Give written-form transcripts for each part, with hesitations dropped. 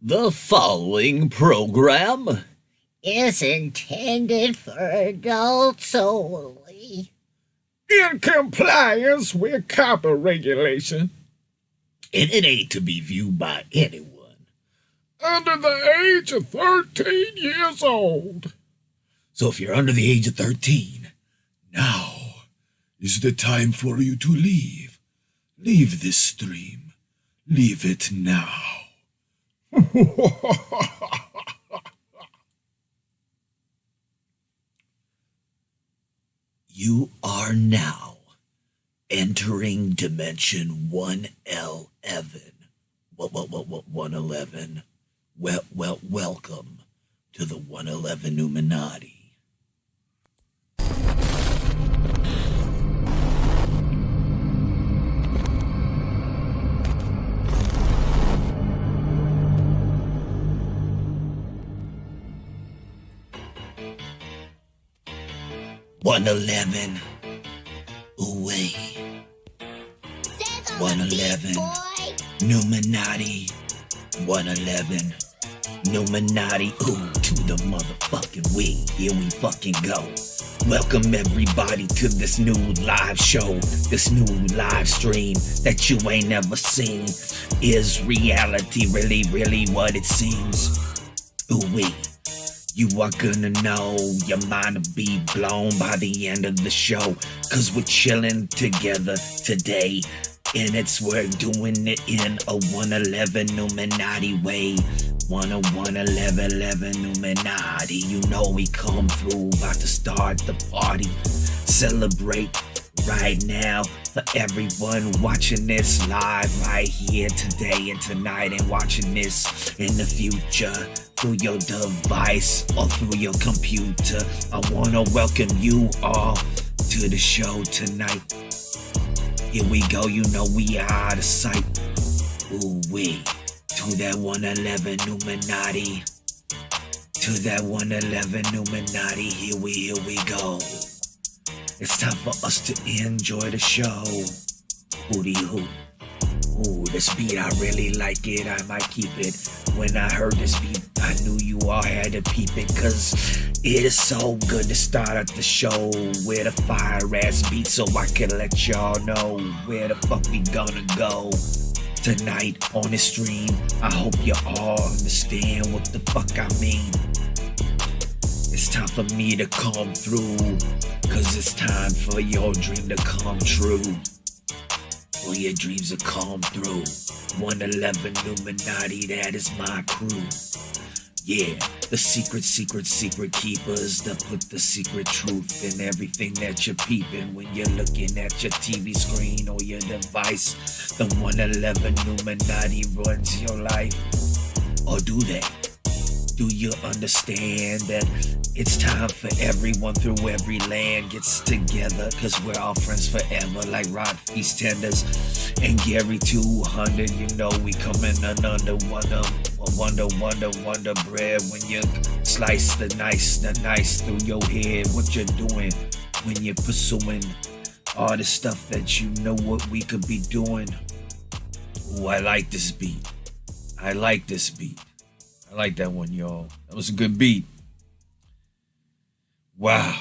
The following program is intended for adults only. In compliance with copper regulation. And it ain't to be viewed by anyone under the age of 13 years old. So if you're under the age of 13, now is the time for you to leave. Leave this stream. Leave it now. You are now entering dimension 111. What, 111? Welcome to the 111 Illuminati. $111 away. 111 Illuminati. 111 Illuminati. Ooh, to the motherfucking we. Here we fucking go. Welcome everybody to this new live show, this new live stream that you ain't never seen. Is reality really what it seems? Ooh wee. You are gonna know, your mind will be blown by the end of the show. Cause we're chilling together today. And we're doing it in a 111 Illuminati way. 111 Illuminati. You know we come through, about to start the party. Celebrate right now for everyone watching this live right here today and tonight, and watching this in the future through your device or through your computer. I want to welcome you all to the show tonight. Here we go, you know we are out of sight. Ooh wee, to that 111 Illuminati. To that 111 Illuminati, here we go. It's time for us to enjoy the show. Hootie hoo. Ooh, this beat, I really like it, I might keep it. When I heard this beat, I knew you all had to peep it. Cause it is so good to start out the show with a fire-ass beat, so I can let y'all know where the fuck we gonna go tonight on this stream. I hope you all understand what the fuck I mean. It's time for me to come through, cause it's time for your dream to come true. For your dreams to come through. 111 Illuminati, that is my crew. Yeah, the secret keepers that put the secret truth in everything that you're peeping when you're looking at your TV screen or your device. The 111 Illuminati runs your life. Or do they? Do you understand that it's time for everyone through every land gets together? Cause we're all friends forever, like Rod Feast Tenders and Gary 200. You know we coming under wonder bread. When you slice the nice through your head. What you're doing when you're pursuing all the stuff that you know what we could be doing. Ooh, I like this beat. I like that one, y'all. That was a good beat. Wow.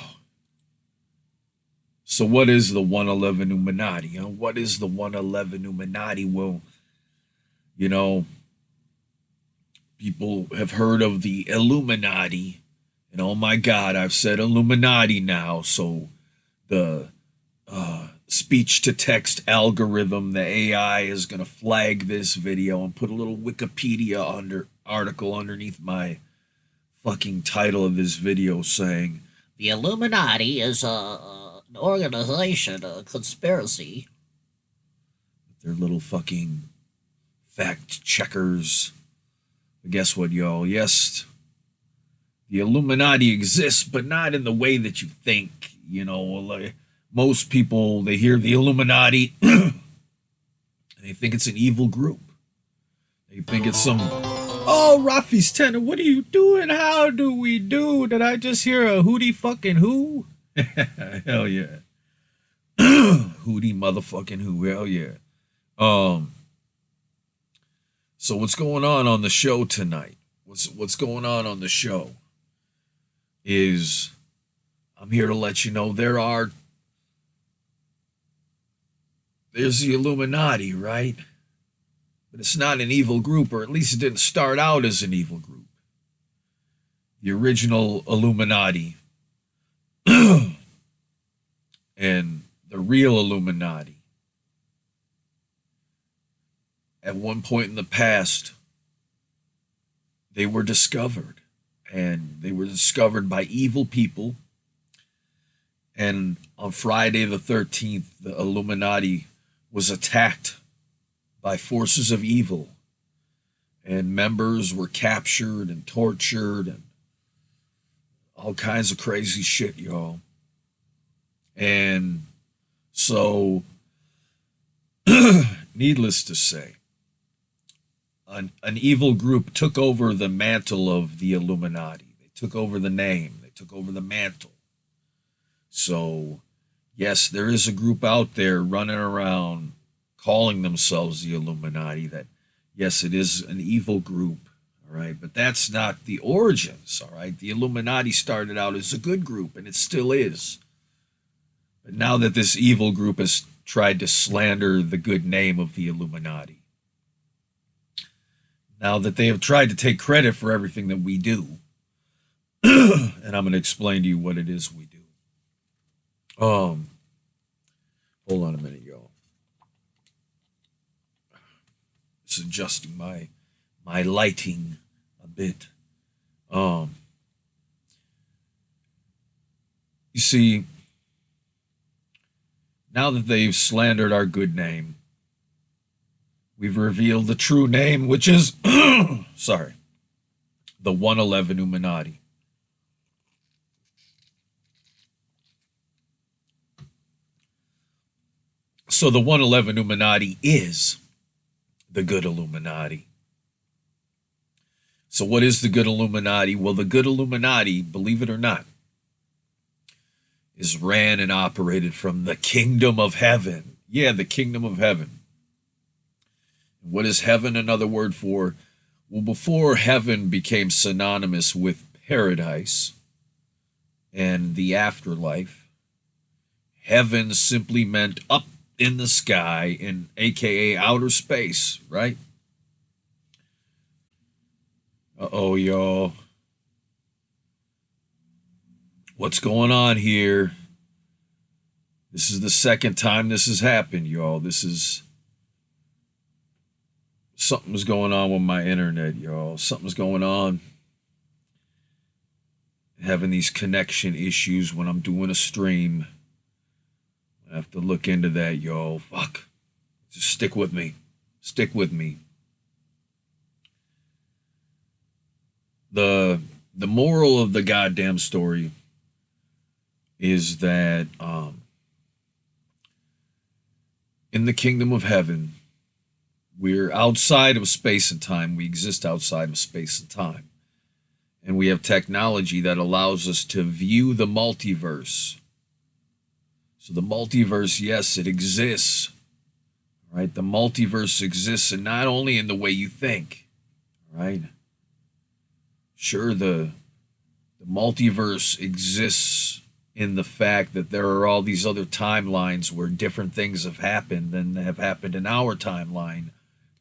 So what is the 111 Illuminati? What is the 111 Illuminati? Well, you know, people have heard of the Illuminati. And oh my God, I've said Illuminati now. So the speech-to-text algorithm, the AI, is going to flag this video and put a little Wikipedia article underneath my fucking title of this video saying, the Illuminati is an organization, a conspiracy. They're little fucking fact checkers. But guess what, y'all? Yes, the Illuminati exists, but not in the way that you think. You know, like most people, they hear the Illuminati and they think it's an evil group. They think it's some, oh, Rafi's tenor, what are you doing? How do we do? Did I just hear a hootie fucking who? Hell yeah. Hootie motherfucking who, hell yeah. So what's going on the show tonight? What's going on the show is I'm here to let you know there's the Illuminati, right? But it's not an evil group, or at least it didn't start out as an evil group. The original Illuminati and the real Illuminati, at one point in the past, they were discovered. And they were discovered by evil people. And on Friday the 13th, the Illuminati was attacked by forces of evil. And members were captured and tortured and all kinds of crazy shit, y'all. And so, needless to say, an evil group took over the mantle of the Illuminati. They took over the name. They took over the mantle. So, yes, there is a group out there running around calling themselves the Illuminati that, yes, it is an evil group, all right? But that's not the origins, all right? The Illuminati started out as a good group, and it still is. But now that this evil group has tried to slander the good name of the Illuminati, now that they have tried to take credit for everything that we do, and I'm going to explain to you what it is we do. Hold on a minute, y'all. Just adjusting my lighting a bit. You see, now that they've slandered our good name, we've revealed the true name, which is, the 111 Illuminati. So the 111 Illuminati is the good Illuminati. So what is the good Illuminati? Well, the good Illuminati, believe it or not, is ran and operated from the kingdom of heaven. Yeah, the kingdom of heaven. What is heaven another word for? Well, before heaven became synonymous with paradise and the afterlife, heaven simply meant up in the sky, in aka outer space, right? Uh-oh, y'all. What's going on here? This is the second time this has happened, y'all. Something's going on with my internet, y'all. Something's going on. Having these connection issues when I'm doing a stream. I have to look into that, y'all. Fuck. Just stick with me. Stick with me. The moral of the goddamn story is that in the kingdom of heaven, we're outside of space and time. We exist outside of space and time. And we have technology that allows us to view the multiverse. So the multiverse, yes, it exists. Right? The multiverse exists, and not only in the way you think. Right? Sure, the multiverse exists in the fact that there are all these other timelines where different things have happened than have happened in our timeline,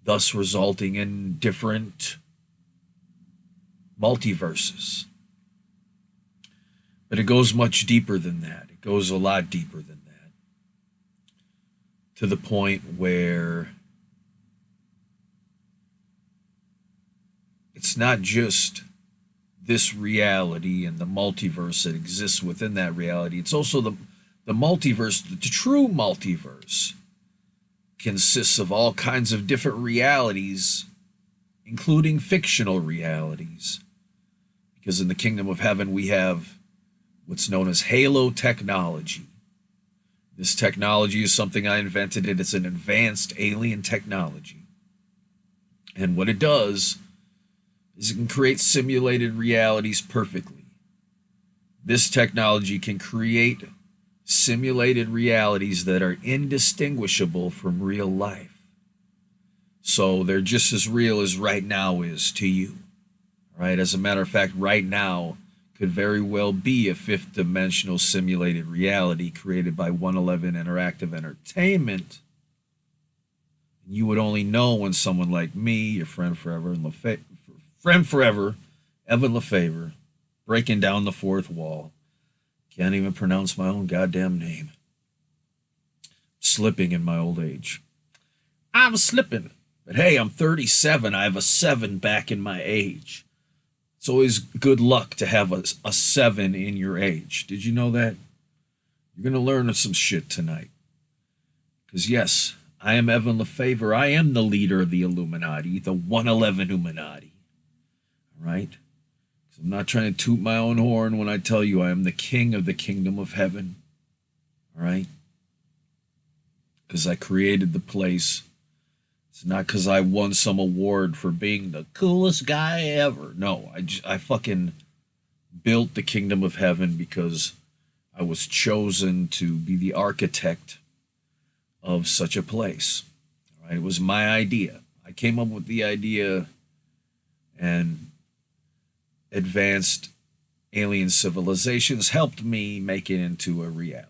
thus resulting in different multiverses. But it goes much deeper than that. It goes a lot deeper than that. To the point where it's not just this reality and the multiverse that exists within that reality. It's also the multiverse, the true multiverse, consists of all kinds of different realities, including fictional realities. Because in the kingdom of heaven, we have what's known as halo technology. This technology is something I invented, and it's an advanced alien technology. And what it does is it can create simulated realities perfectly. This technology can create simulated realities that are indistinguishable from real life. So they're just as real as right now is to you. Right? As a matter of fact, right now could very well be a fifth dimensional simulated reality created by 111 Interactive Entertainment. You would only know when someone like me, your friend forever, Evan Lefavor, breaking down the fourth wall. Can't even pronounce my own goddamn name. Slipping in my old age. I'm slipping. But hey, I'm 37. I have a 7 back in my age. It's always good luck to have a 7 in your age. Did you know that? You're going to learn some shit tonight. Because yes, I am Evan Lefavor. I am the leader of the Illuminati, the 111 Illuminati. All right? I'm not trying to toot my own horn when I tell you I am the king of the kingdom of heaven. All right? Because I created the place. It's not because I won some award for being the coolest guy ever. No, I fucking built the kingdom of heaven because I was chosen to be the architect of such a place. All right? It was my idea. I came up with the idea, and advanced alien civilizations helped me make it into a reality.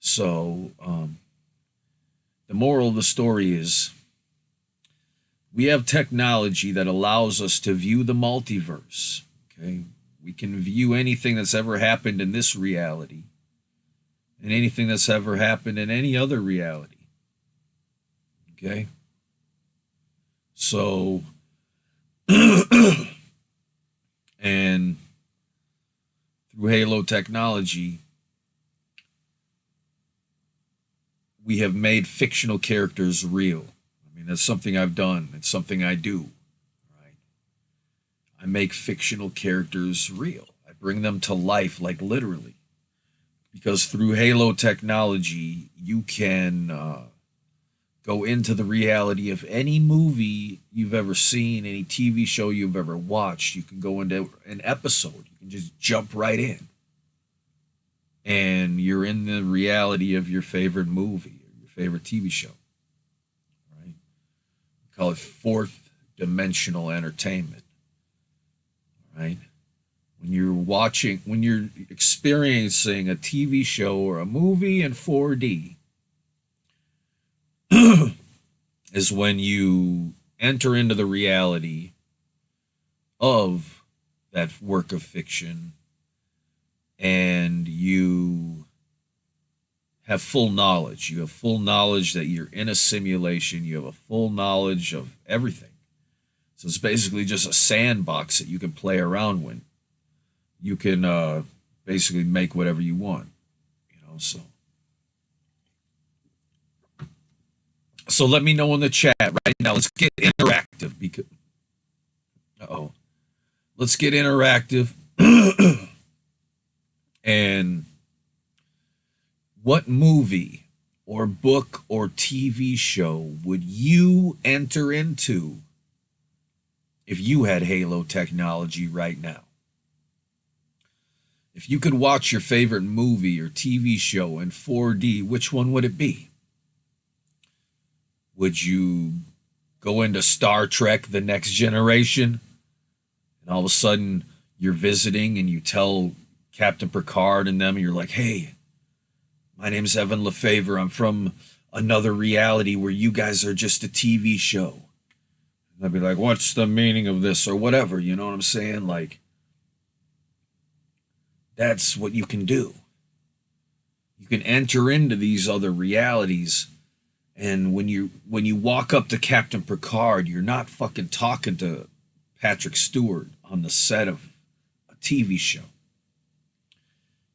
So, the moral of the story is we have technology that allows us to view the multiverse. Okay? We can view anything that's ever happened in this reality and anything that's ever happened in any other reality. Okay? So, and through Halo technology, we have made fictional characters real. I mean, that's something I've done. It's something I do. Right? I make fictional characters real. I bring them to life, like literally. Because through Halo technology, you can go into the reality of any movie you've ever seen, any TV show you've ever watched. You can go into an episode. You can just jump right in. And you're in the reality of your favorite movie or your favorite TV show. Right? We call it fourth dimensional entertainment. Right? When you're experiencing a TV show or a movie in 4D, is when you enter into the reality of that work of fiction, and you have full knowledge. You have full knowledge that you're in a simulation. You have a full knowledge of everything. So it's basically just a sandbox that you can play around with. You can basically make whatever you want, So let me know in the chat right now. Let's get interactive because let's get interactive. And what movie or book or TV show would you enter into if you had Halo technology right now? If you could watch your favorite movie or TV show in 4D, which one would it be? Would you go into Star Trek The Next Generation, and all of a sudden you're visiting and you tell Captain Picard and them, and you're like, hey, my name's Evan Lefavor. I'm from another reality where you guys are just a TV show. And I'd be like, what's the meaning of this or whatever? You know what I'm saying? Like, that's what you can do. You can enter into these other realities. And when you walk up to Captain Picard, you're not fucking talking to Patrick Stewart on the set of a TV show.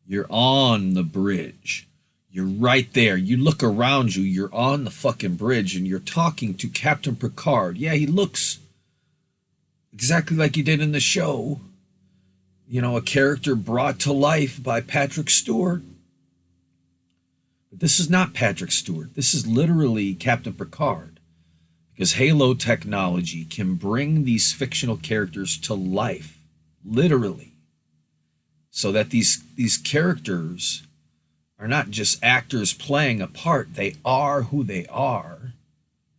You're on the bridge. You're right there. You look around you. You're on the fucking bridge and you're talking to Captain Picard. Yeah, he looks exactly like he did in the show. You know, a character brought to life by Patrick Stewart. But this is not Patrick Stewart. This is literally Captain Picard. Because Halo technology can bring these fictional characters to life, literally. So that these characters are not just actors playing a part. They are who they are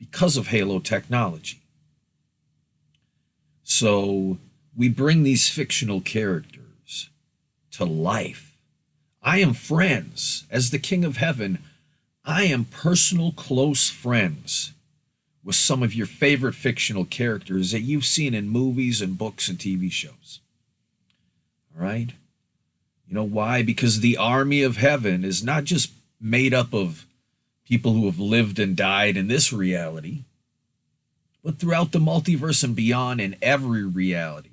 because of Halo technology. So we bring these fictional characters to life. I am friends, as the King of Heaven, I am personal close friends with some of your favorite fictional characters that you've seen in movies and books and TV shows. All right? You know why? Because the army of heaven is not just made up of people who have lived and died in this reality, but throughout the multiverse and beyond in every reality.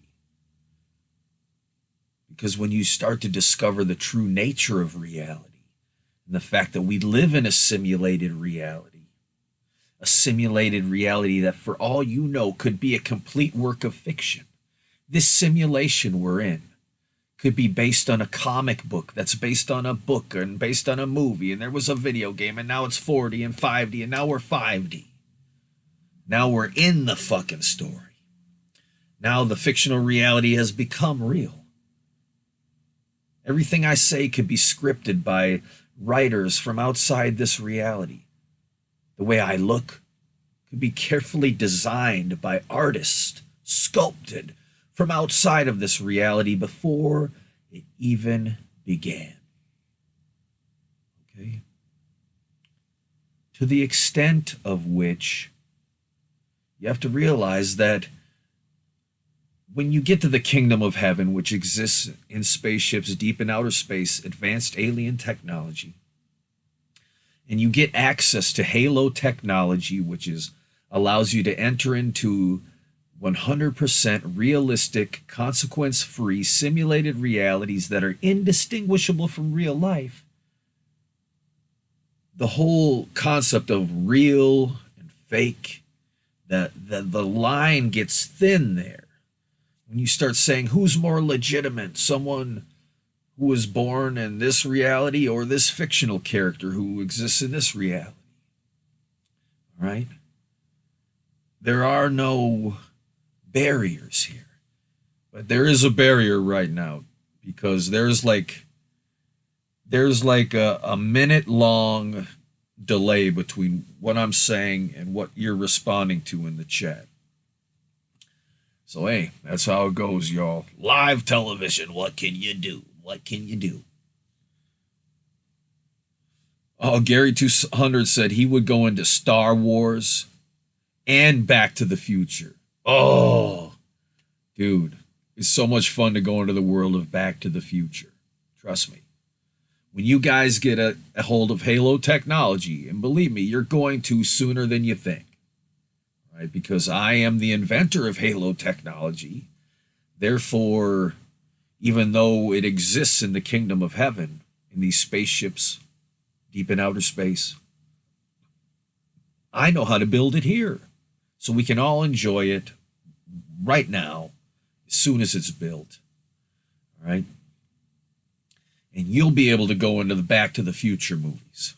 Because when you start to discover the true nature of reality and the fact that we live in a simulated reality that for all you know could be a complete work of fiction. This simulation we're in could be based on a comic book that's based on a book and based on a movie, and there was a video game, and now it's 4D and 5D, and now we're 5D. Now we're in the fucking story. Now the fictional reality has become real. Everything I say could be scripted by writers from outside this reality. The way I look could be carefully designed by artists, sculpted from outside of this reality before it even began. Okay? To the extent of which you have to realize that when you get to the kingdom of heaven, which exists in spaceships deep in outer space, advanced alien technology, and you get access to Halo technology, which allows you to enter into 100% realistic, consequence-free, simulated realities that are indistinguishable from real life. The whole concept of real and fake, the line gets thin there. When you start saying who's more legitimate, someone who was born in this reality or this fictional character who exists in this reality. All right? There are no barriers here. But there is a barrier right now because there's like a minute long delay between what I'm saying and what you're responding to in the chat. So hey, that's how it goes, y'all. Live television, what can you do? What can you do? Oh, Gary 200 said he would go into Star Wars and Back to the Future. Oh, dude, it's so much fun to go into the world of Back to the Future. Trust me. When you guys get a hold of Halo technology, and believe me, you're going to sooner than you think, right? Because I am the inventor of Halo technology. Therefore, even though it exists in the kingdom of heaven, in these spaceships deep in outer space, I know how to build it here. So we can all enjoy it right now, as soon as it's built. All right? And you'll be able to go into the Back to the Future movies.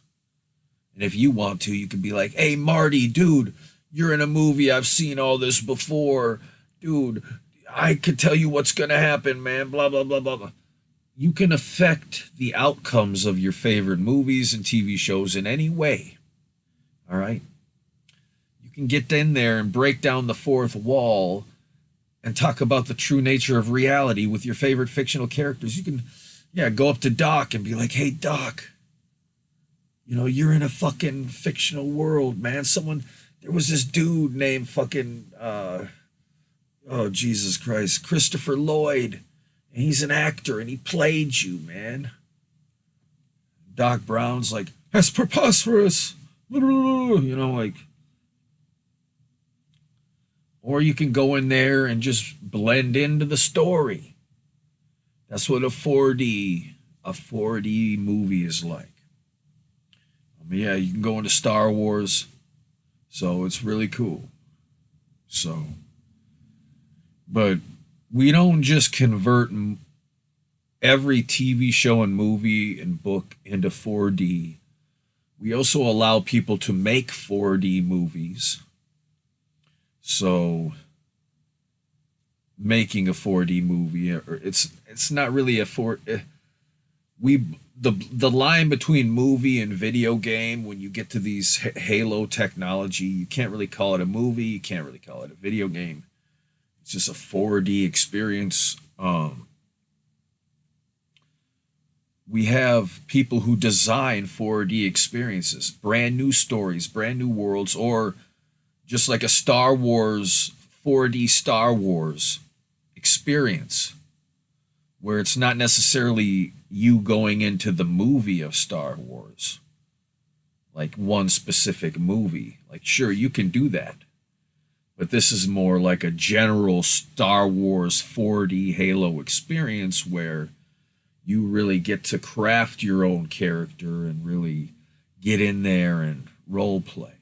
And if you want to, you can be like, hey, Marty, dude, you're in a movie. I've seen all this before. Dude, I could tell you what's going to happen, man, blah, blah, blah, blah, blah. You can affect the outcomes of your favorite movies and TV shows in any way. All right? You can get in there and break down the fourth wall and talk about the true nature of reality with your favorite fictional characters. You can, go up to Doc and be like, hey, Doc, you're in a fucking fictional world, man. There was this dude named fucking, oh, Jesus Christ, Christopher Lloyd. And he's an actor, and he played you, man. Doc Brown's like, that's preposterous. Or you can go in there and just blend into the story. That's what a 4D movie is like. You can go into Star Wars. So it's really cool. But we don't just convert every TV show and movie and book into 4D. We also allow people to make 4D movies. So making a 4D movie, it's not really we the line between movie and video game, when you get to these Halo technology, you can't really call it a movie, you can't really call it a video game. It's just a 4D experience. We have people who design 4D experiences, brand new stories, brand new worlds, or just like a Star Wars, 4D Star Wars experience, where it's not necessarily you going into the movie of Star Wars, like one specific movie. Like, sure, you can do that, but this is more like a general Star Wars 4D Halo experience where you really get to craft your own character and really get in there and role play.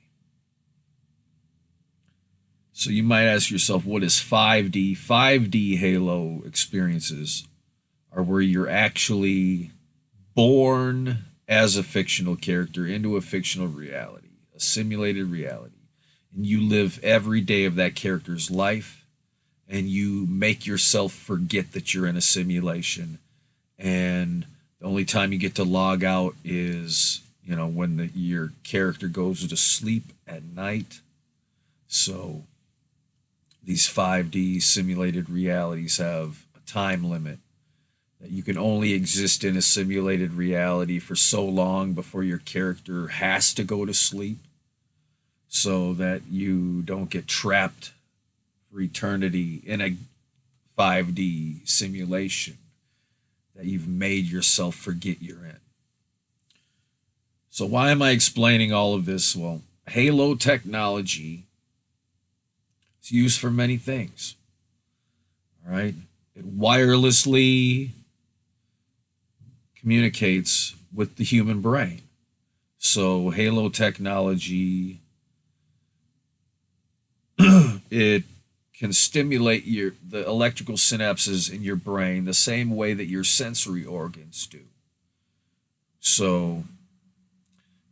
So you might ask yourself, what is 5D? 5D Halo experiences are where you're actually born as a fictional character into a fictional reality, a simulated reality. And you live every day of that character's life, and you make yourself forget that you're in a simulation. And the only time you get to log out is, when your character goes to sleep at night. So these 5D simulated realities have a time limit that you can only exist in a simulated reality for so long before your character has to go to sleep, so that you don't get trapped for eternity in a 5D simulation that you've made yourself forget you're in. So why am I explaining all of this? Well, Halo technology is used for many things. All right? It wirelessly communicates with the human brain. So Halo technology, it can stimulate the electrical synapses in your brain the same way that your sensory organs do. So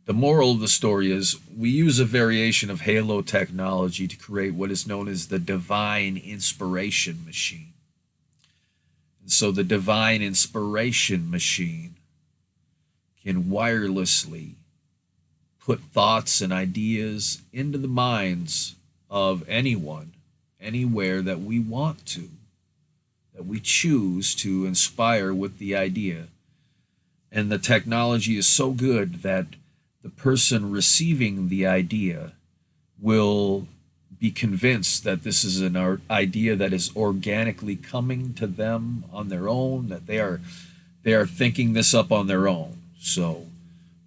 the moral of the story is we use a variation of Halo technology to create what is known as the divine inspiration machine. And so the divine inspiration machine can wirelessly put thoughts and ideas into the minds of anyone, anywhere that we want to, that we choose to inspire with the idea. And the technology is so good that the person receiving the idea will be convinced that this is an idea that is organically coming to them on their own, that they are thinking this up on their own. So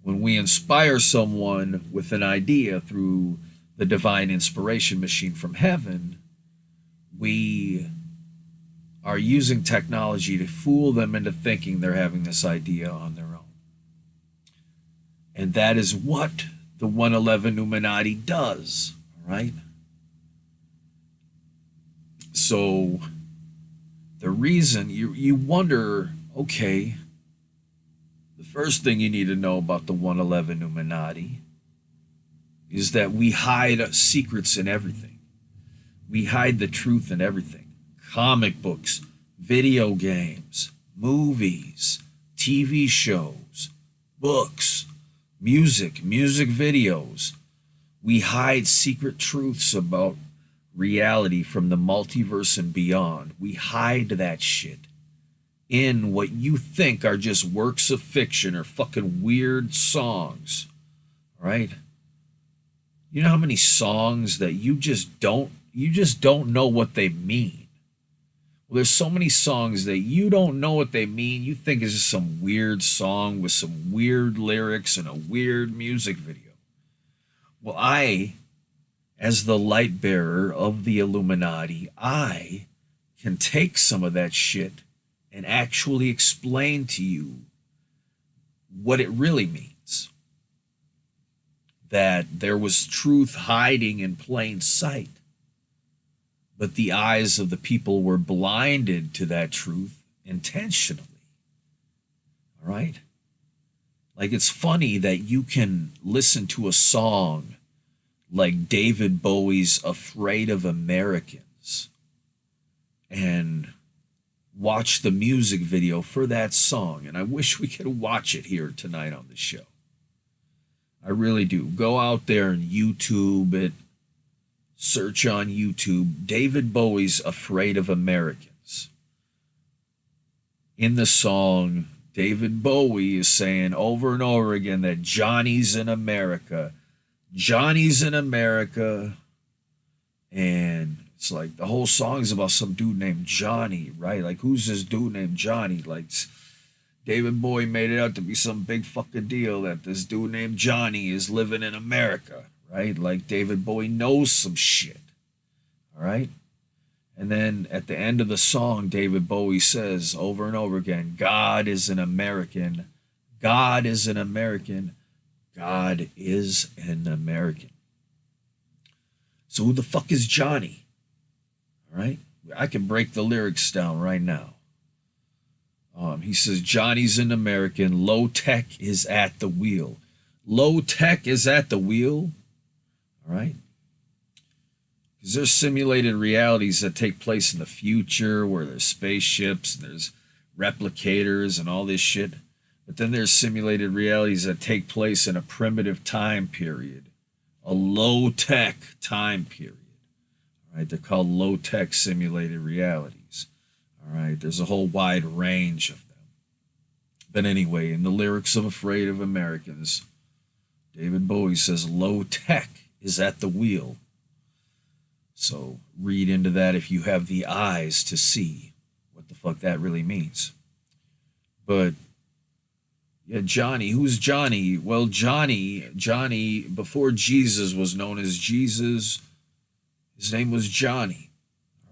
when we inspire someone with an idea through the divine inspiration machine from heaven, we are using technology to fool them into thinking they're having this idea on their own. And that is what the 111 Illuminati does, right? So the reason you wonder, okay, the first thing you need to know about the 111 Illuminati is that we hide secrets in everything. We hide the truth in everything. Comic books, video games, movies, TV shows, books, music videos. We hide secret truths about reality from the multiverse and beyond. We hide that shit in what you think are just works of fiction or fucking weird songs, right? You know how many songs that you just don't know what they mean? Well, there's so many songs that you don't know what they mean. You think it's just some weird song with some weird lyrics and a weird music video. Well, I, as the light bearer of the Illuminati, I can take some of that shit and actually explain to you what it really means. That there was truth hiding in plain sight, but the eyes of the people were blinded to that truth intentionally. All right? Like, it's funny that you can listen to a song like David Bowie's Afraid of Americans and watch the music video for that song, and I wish we could watch it here tonight on the show. I really do. Go out there and YouTube it. Search on YouTube, David Bowie's Afraid of Americans. In the song, David Bowie is saying over and over again that Johnny's in America. Johnny's in America. And it's like the whole song's about some dude named Johnny, right? Like, who's this dude named Johnny? Like, David Bowie made it out to be some big fucking deal that this dude named Johnny is living in America, right? Like, David Bowie knows some shit, all right? And then at the end of the song, David Bowie says over and over again, God is an American. God is an American. God is an American. So who the fuck is Johnny? All right? I can break the lyrics down right now. He says, Johnny's an American. Low tech is at the wheel. Low tech is at the wheel. All right? Because there's simulated realities that take place in the future where there's spaceships, and there's replicators and all this shit. But then there's simulated realities that take place in a primitive time period, a low-tech time period. All right? They're called low-tech simulated realities. All right? There's a whole wide range of them. But anyway, in the lyrics of Afraid of Americans, David Bowie says, low-tech is at the wheel. So read into that if you have the eyes to see what the fuck that really means. But yeah, Johnny, who's Johnny? Well, Johnny, before Jesus was known as Jesus, his name was Johnny,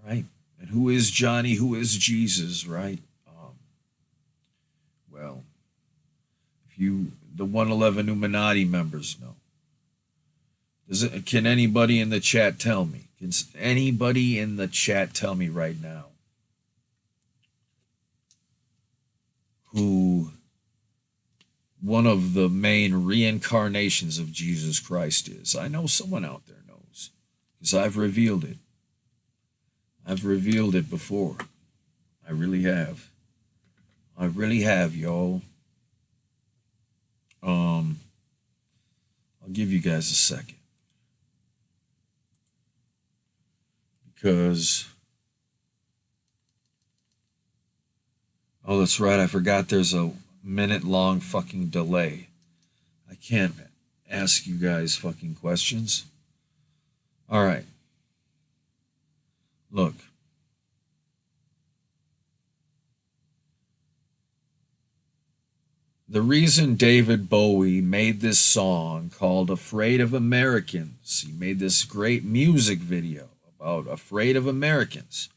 all right? And who is Johnny? Who is Jesus, right? Well, if you, the 111 Illuminati members know. Can anybody in the chat tell me? Can anybody in the chat tell me right now who one of the main reincarnations of Jesus Christ is? I know someone out there knows, because I've revealed it. I've revealed it before. I really have. I really have, y'all. I'll give you guys a second. Because, oh, that's right, I forgot there's a minute-long fucking delay. I can't ask you guys fucking questions. All right. Look. The reason David Bowie made this song called Afraid of Americans, he made this great music video about Afraid of Americans.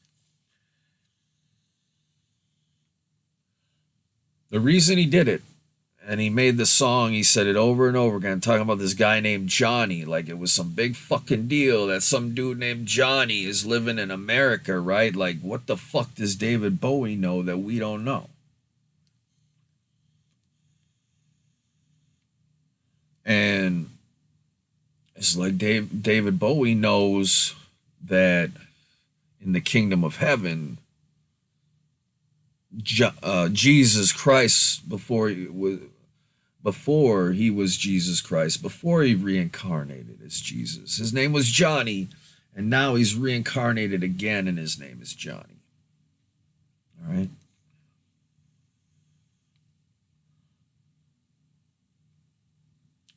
The reason he did it, and he made the song, he said it over and over again, talking about this guy named Johnny, like it was some big fucking deal that some dude named Johnny is living in America, right? Like, what the fuck does David Bowie know that we don't know? And it's like David Bowie knows that in the kingdom of heaven, Jesus Christ, before he was Jesus Christ, before he reincarnated as Jesus, his name was Johnny, and now he's reincarnated again, and his name is Johnny. All right.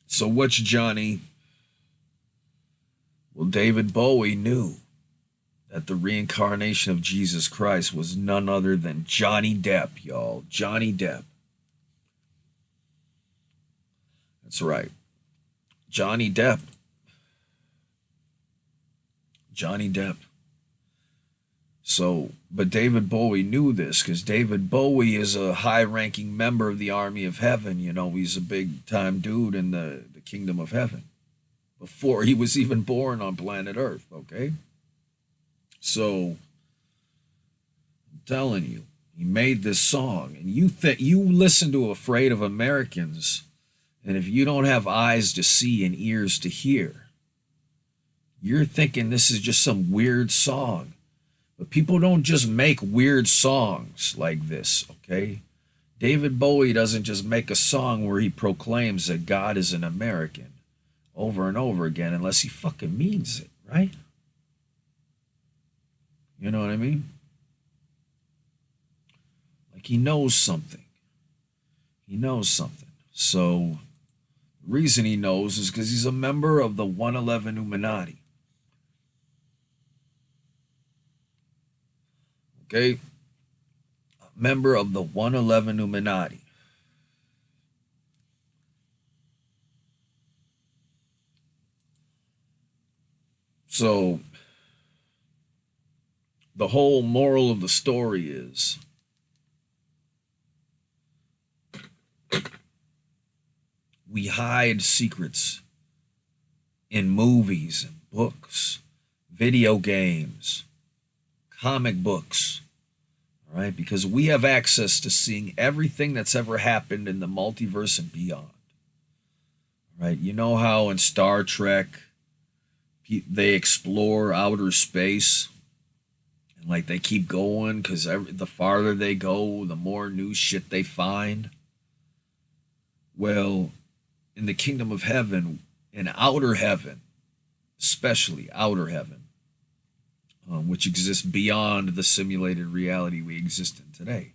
So what's Johnny? Well, David Bowie knew that the reincarnation of Jesus Christ was none other than Johnny Depp, y'all. Johnny Depp. That's right. Johnny Depp. Johnny Depp. So, but David Bowie knew this because David Bowie is a high-ranking member of the Army of Heaven. You know, he's a big-time dude in the kingdom of heaven before he was even born on planet Earth, okay? So, I'm telling you, he made this song, and you listen to Afraid of Americans, and if you don't have eyes to see and ears to hear, you're thinking this is just some weird song. But people don't just make weird songs like this, okay? David Bowie doesn't just make a song where he proclaims that God is an American over and over again unless he fucking means it, right? You know what I mean? Like he knows something. He knows something. So the reason he knows is because he's a member of the 111 Illuminati. Okay? A member of the 111 Illuminati. So the whole moral of the story is we hide secrets in movies and books, video games, comic books, all right? Because we have access to seeing everything that's ever happened in the multiverse and beyond, right? You know how in Star Trek they explore outer space and like they keep going because the farther they go, the more new shit they find. Well, in the kingdom of heaven, in outer heaven, especially outer heaven, which exists beyond the simulated reality we exist in today.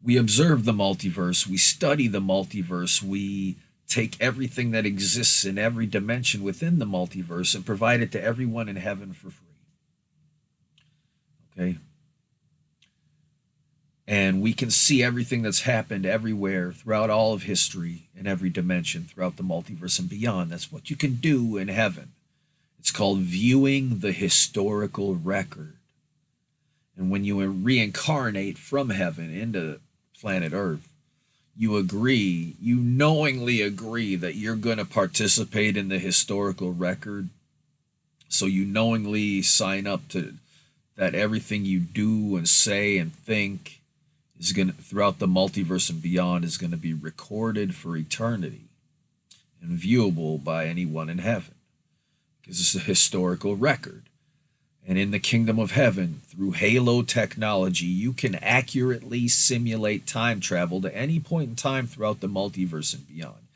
We observe the multiverse, we study the multiverse, we take everything that exists in every dimension within the multiverse and provide it to everyone in heaven for free. Okay? And we can see everything that's happened everywhere throughout all of history in every dimension throughout the multiverse and beyond. That's what you can do in heaven. It's called viewing the historical record. And when you reincarnate from heaven into planet Earth, you knowingly agree that you're going to participate in the historical record. So you knowingly sign up to that everything you do and say and think is going to, throughout the multiverse and beyond, is going to be recorded for eternity and viewable by anyone in heaven. Because it's a historical record. And in the kingdom of heaven, through halo technology, you can accurately simulate time travel to any point in time throughout the multiverse and beyond.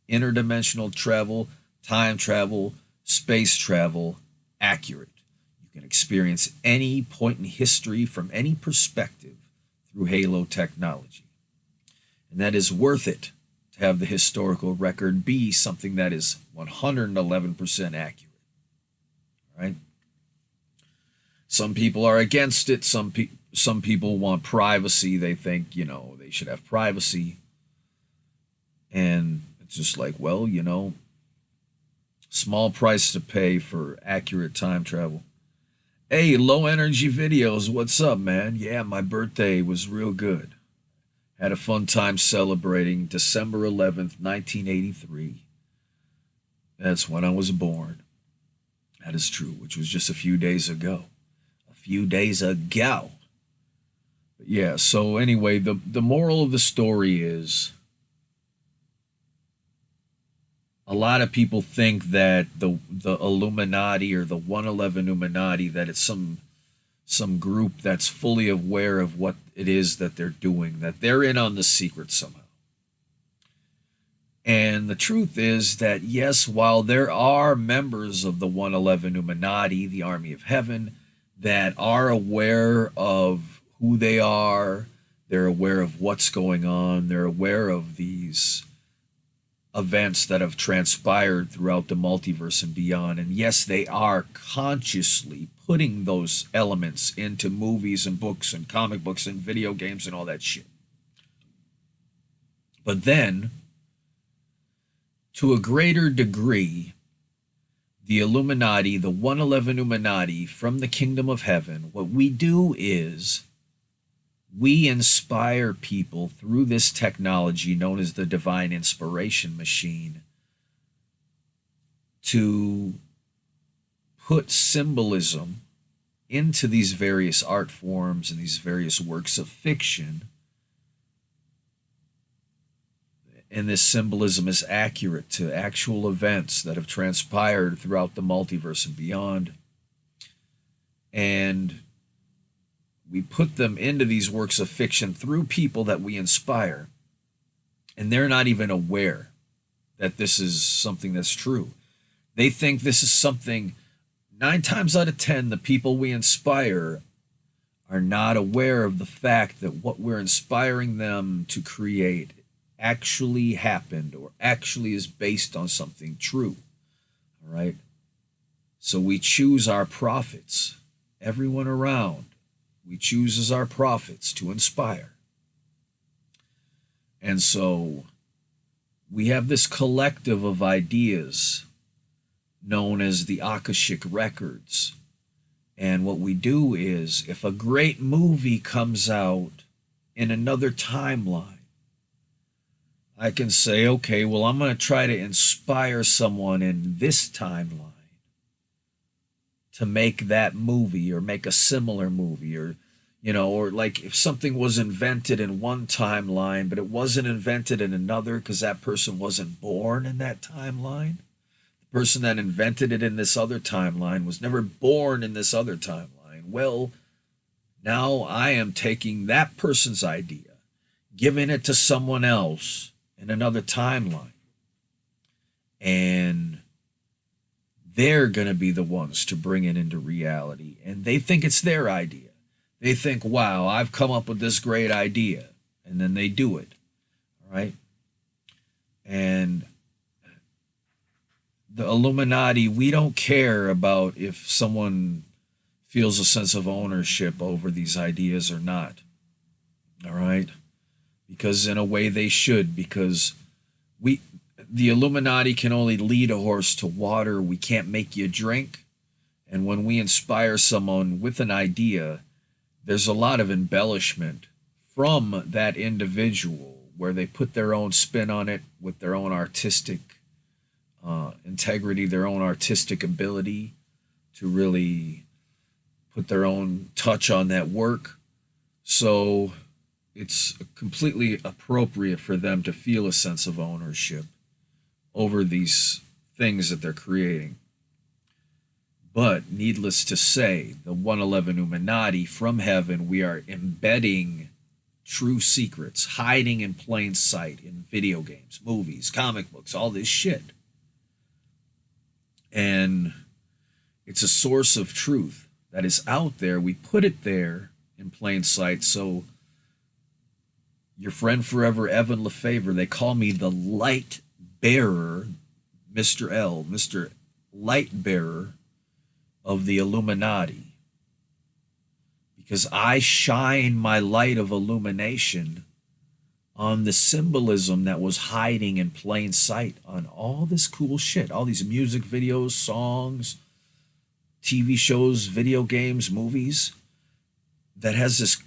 Interdimensional travel, time travel, space travel, accurate. You can experience any point in history from any perspective through halo technology. And that is worth it to have the historical record be something that is 111% accurate. Right? Some people are against it. Some people want privacy. They think, they should have privacy. And it's just like, well, small price to pay for accurate time travel. Hey, low energy videos, what's up, man? Yeah, my birthday was real good. Had a fun time celebrating December 11th, 1983. That's when I was born. That is true, which was just a few days ago. But yeah, so anyway, the moral of the story is a lot of people think that the Illuminati or the 111 Illuminati, that it's some group that's fully aware of what it is that they're doing, that they're in on the secret somehow. And the truth is that, yes, while there are members of the 111 Illuminati, the Army of Heaven, that are aware of who they are, they're aware of what's going on, they're aware of these events that have transpired throughout the multiverse and beyond. And yes, they are consciously putting those elements into movies and books and comic books and video games and all that shit. But then, to a greater degree, the Illuminati, the 111 Illuminati from the kingdom of heaven, what we do is we inspire people through this technology known as the divine inspiration machine to put symbolism into these various art forms and these various works of fiction. And this symbolism is accurate to actual events that have transpired throughout the multiverse and beyond. And we put them into these works of fiction through people that we inspire. And they're not even aware that this is something that's true. They think this is something, 9 times out of 10, the people we inspire are not aware of the fact that what we're inspiring them to create actually happened or actually is based on something true. All right? So we choose our prophets, everyone around, we choose as our prophets to inspire. And so we have this collective of ideas known as the Akashic Records. And what we do is, if a great movie comes out in another timeline, I can say, okay, well, I'm going to try to inspire someone in this timeline to make that movie or make a similar movie, or, or like if something was invented in one timeline, but it wasn't invented in another because that person wasn't born in that timeline. The person that invented it in this other timeline was never born in this other timeline. Well, now I am taking that person's idea, giving it to someone else in another timeline, and they're going to be the ones to bring it into reality. And they think it's their idea. They think, wow, I've come up with this great idea. And then they do it. All right? And the Illuminati, we don't care about if someone feels a sense of ownership over these ideas or not. All right? Because in a way they should, because the Illuminati can only lead a horse to water. We can't make you drink. And when we inspire someone with an idea, there's a lot of embellishment from that individual where they put their own spin on it with their own artistic integrity, their own artistic ability to really put their own touch on that work. So it's completely appropriate for them to feel a sense of ownership over these things that they're creating. But needless to say, the 111 Illuminati, from heaven, we are embedding true secrets, hiding in plain sight in video games, movies, comic books, all this shit. And it's a source of truth that is out there. We put it there in plain sight. So your friend forever, Evan Lefavor, they call me the light bearer, Mr. L, Mr. Light Bearer of the Illuminati, because I shine my light of illumination on the symbolism that was hiding in plain sight on all this cool shit, all these music videos, songs, TV shows, video games, movies, that has this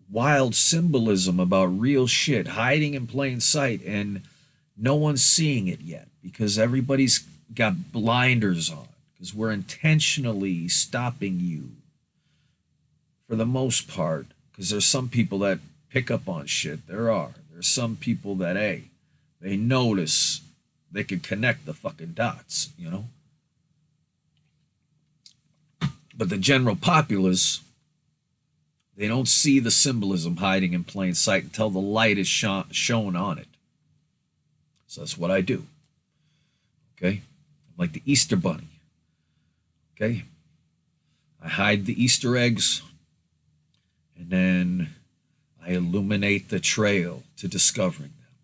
wild symbolism about real shit hiding in plain sight, and no one's seeing it yet because everybody's got blinders on, because we're intentionally stopping you for the most part, because there's some people that pick up on shit. There's some people that, hey, they notice, they can connect the fucking dots, But the general populace, they don't see the symbolism hiding in plain sight until the light is shown on it. So that's what I do. Okay? I'm like the Easter Bunny. Okay? I hide the Easter eggs, and then I illuminate the trail to discovering them.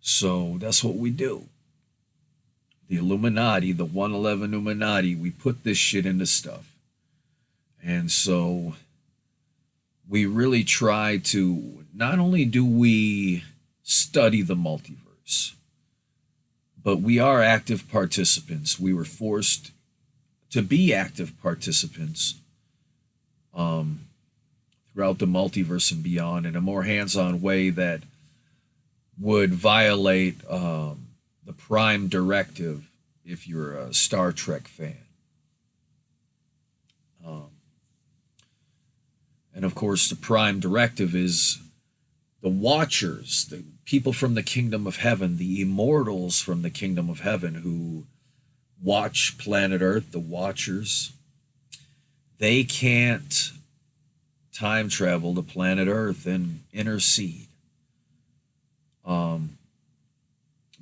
So that's what we do. The Illuminati, the 111 Illuminati, we put this shit into stuff. And so we really try to, not only do we study the multiverse, but we are active participants. We were forced to be active participants throughout the multiverse and beyond in a more hands-on way that would violate the Prime Directive if you're a Star Trek fan. And of course, the Prime Directive is the Watchers, the people from the Kingdom of Heaven, the immortals from the Kingdom of Heaven who watch planet Earth, the Watchers. they can't time travel to planet Earth and intercede.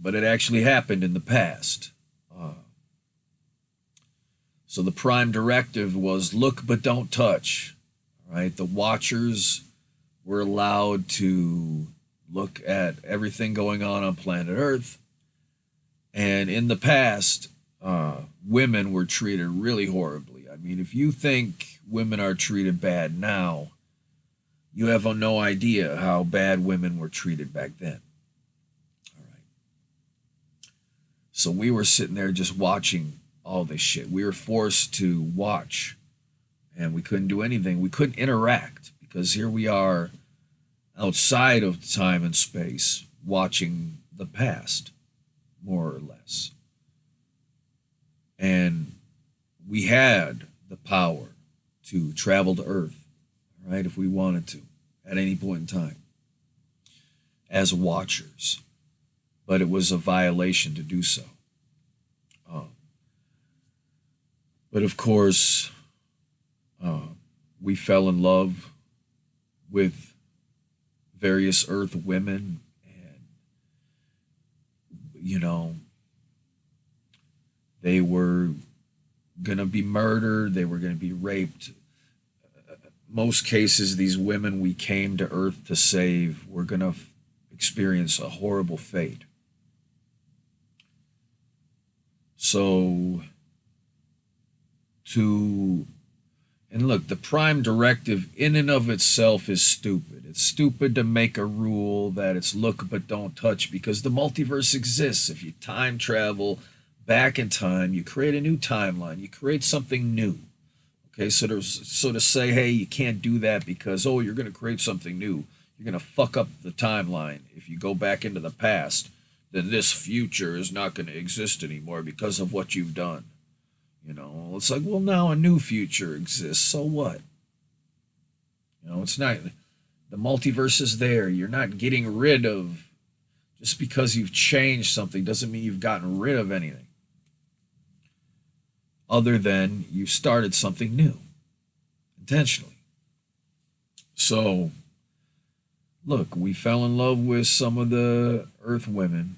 But it actually happened in the past. So the prime directive was look but don't touch. Right? The Watchers were allowed to look at everything going on planet Earth. And in the past, women were treated really horribly. I mean, if you think women are treated bad now, you have no idea how bad women were treated back then. All right. So we were sitting there just watching all this shit. We were forced to watch, and we couldn't do anything. We couldn't interact because here we are outside of time and space watching the past, more or less. And we had the power to travel to Earth, right, if we wanted to, at any point in time, as Watchers. But it was a violation to do so. But of course, we fell in love with various Earth women, and, you know, they were going to be murdered, they were going to be raped. Most cases, these women we came to Earth to save were going to experience a horrible fate. So, and look, the prime directive in and of itself is stupid. It's stupid to make a rule that it's look but don't touch, because the multiverse exists. If you time travel back in time, you create a new timeline, you create something new. Okay, so to say, hey, you can't do that because, oh, you're going to create something new, you're going to fuck up the timeline. If you go back into the past, then this future is not going to exist anymore because of what you've done. You know, it's like, well, now a new future exists, so what? You know, it's not, the multiverse is there. You're not getting rid of, just because you've changed something doesn't mean you've gotten rid of anything. Other than you started something new, intentionally. So, look, we fell in love with some of the Earth women.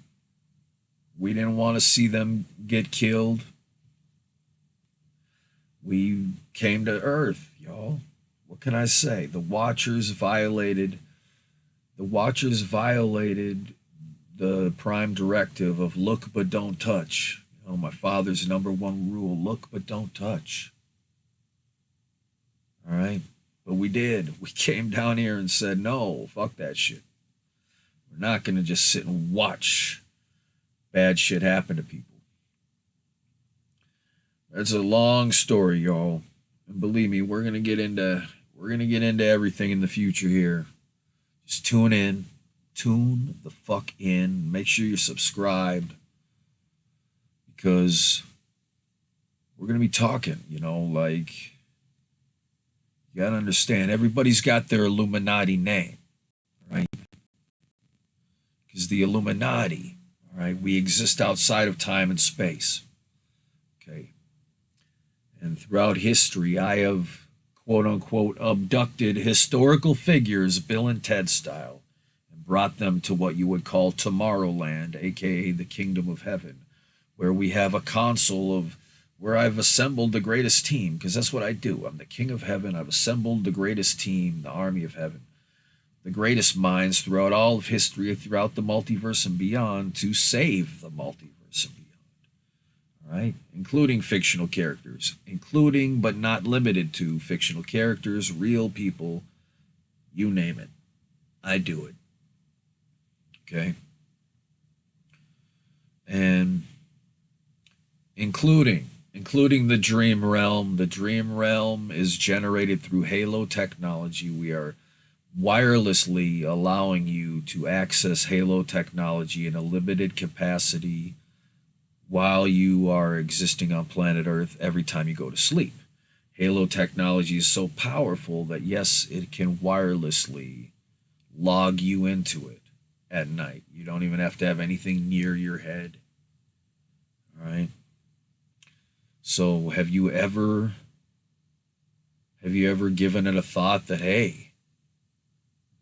We didn't want to see them get killed. We came to Earth, y'all. What can I say? The Watchers violated the prime directive of look but don't touch. You know, my father's #1 rule, look but don't touch. All right? But we did. We came down here and said, no, fuck that shit. We're not going to just sit and watch bad shit happen to people. That's a long story, y'all. And believe me, we're gonna get into everything in the future here. Just tune in. Tune the fuck in. Make sure you're subscribed. Because we're gonna be talking, you know, like, you gotta understand, everybody's got their Illuminati name, right? Because the Illuminati, all right, we exist outside of time and space. Okay. And throughout history, I have, quote unquote, abducted historical figures, Bill and Ted style, and brought them to what you would call Tomorrowland, aka the Kingdom of Heaven, where we have a console of where I've assembled the greatest team, because that's what I do. I'm the King of Heaven. I've assembled the greatest team, the Army of Heaven, the greatest minds throughout all of history, throughout the multiverse and beyond, to save the multiverse and beyond. Right? Including fictional characters, including but not limited to fictional characters, real people, you name it. I do it. Okay? And including the dream realm. The dream realm is generated through Halo technology. We are wirelessly allowing you to access Halo technology in a limited capacity while you are existing on planet Earth every time you go to sleep. Halo technology is so powerful that, yes, it can wirelessly log you into it at night. You don't even have to have anything near your head. All right? So have you ever Have you ever given it a thought that, hey,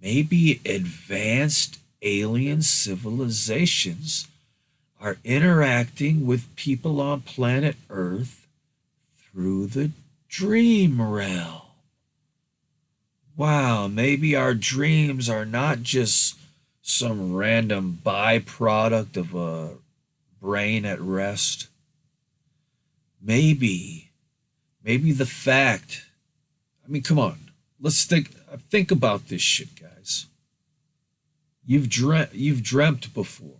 maybe advanced alien civilizations are interacting with people on planet Earth through the dream realm? Wow, maybe our dreams are not just some random byproduct of a brain at rest. Maybe the fact, I mean, come on, let's think about this shit, guys. You've dreamt before.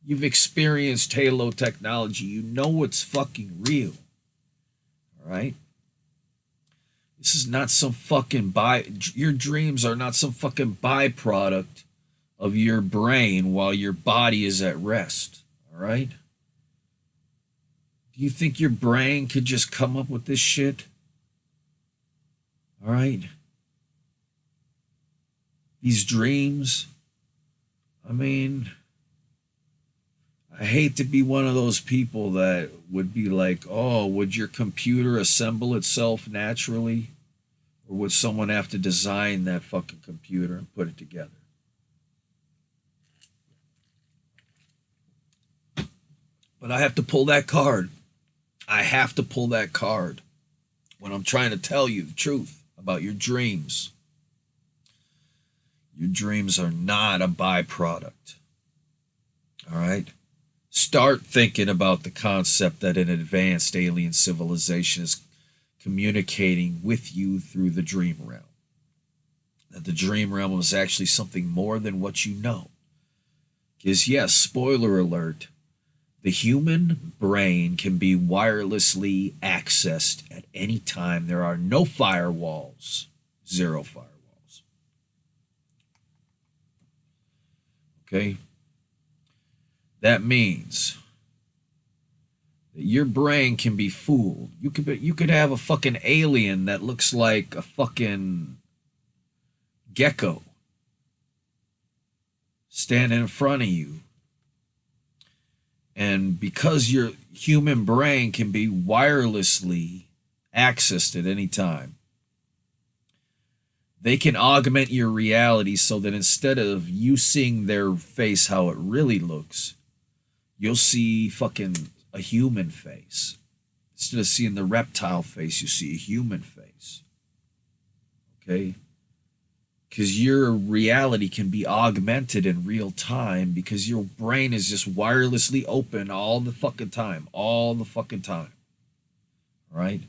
You've experienced Halo technology. You know it's fucking real. All right? This is not some fucking your dreams are not some fucking byproduct of your brain while your body is at rest. All right? Do you think your brain could just come up with this shit? All right? These dreams, I mean, I hate to be one of those people that would be like, oh, would your computer assemble itself naturally? Or would someone have to design that fucking computer and put it together? But I have to pull that card. I have to pull that card when I'm trying to tell you the truth about your dreams. Your dreams are not a byproduct. All right? Start thinking about the concept that an advanced alien civilization is communicating with you through the dream realm. That the dream realm is actually something more than what you know. Because, yes, spoiler alert, the human brain can be wirelessly accessed at any time. There are no firewalls, zero firewalls. Okay? That means that your brain can be fooled. You could have a fucking alien that looks like a fucking gecko standing in front of you. And because your human brain can be wirelessly accessed at any time, they can augment your reality so that instead of you seeing their face how it really looks, you'll see fucking a human face. Instead of seeing the reptile face, you see a human face. Okay? Because your reality can be augmented in real time because your brain is just wirelessly open all the fucking time. All the fucking time. Right?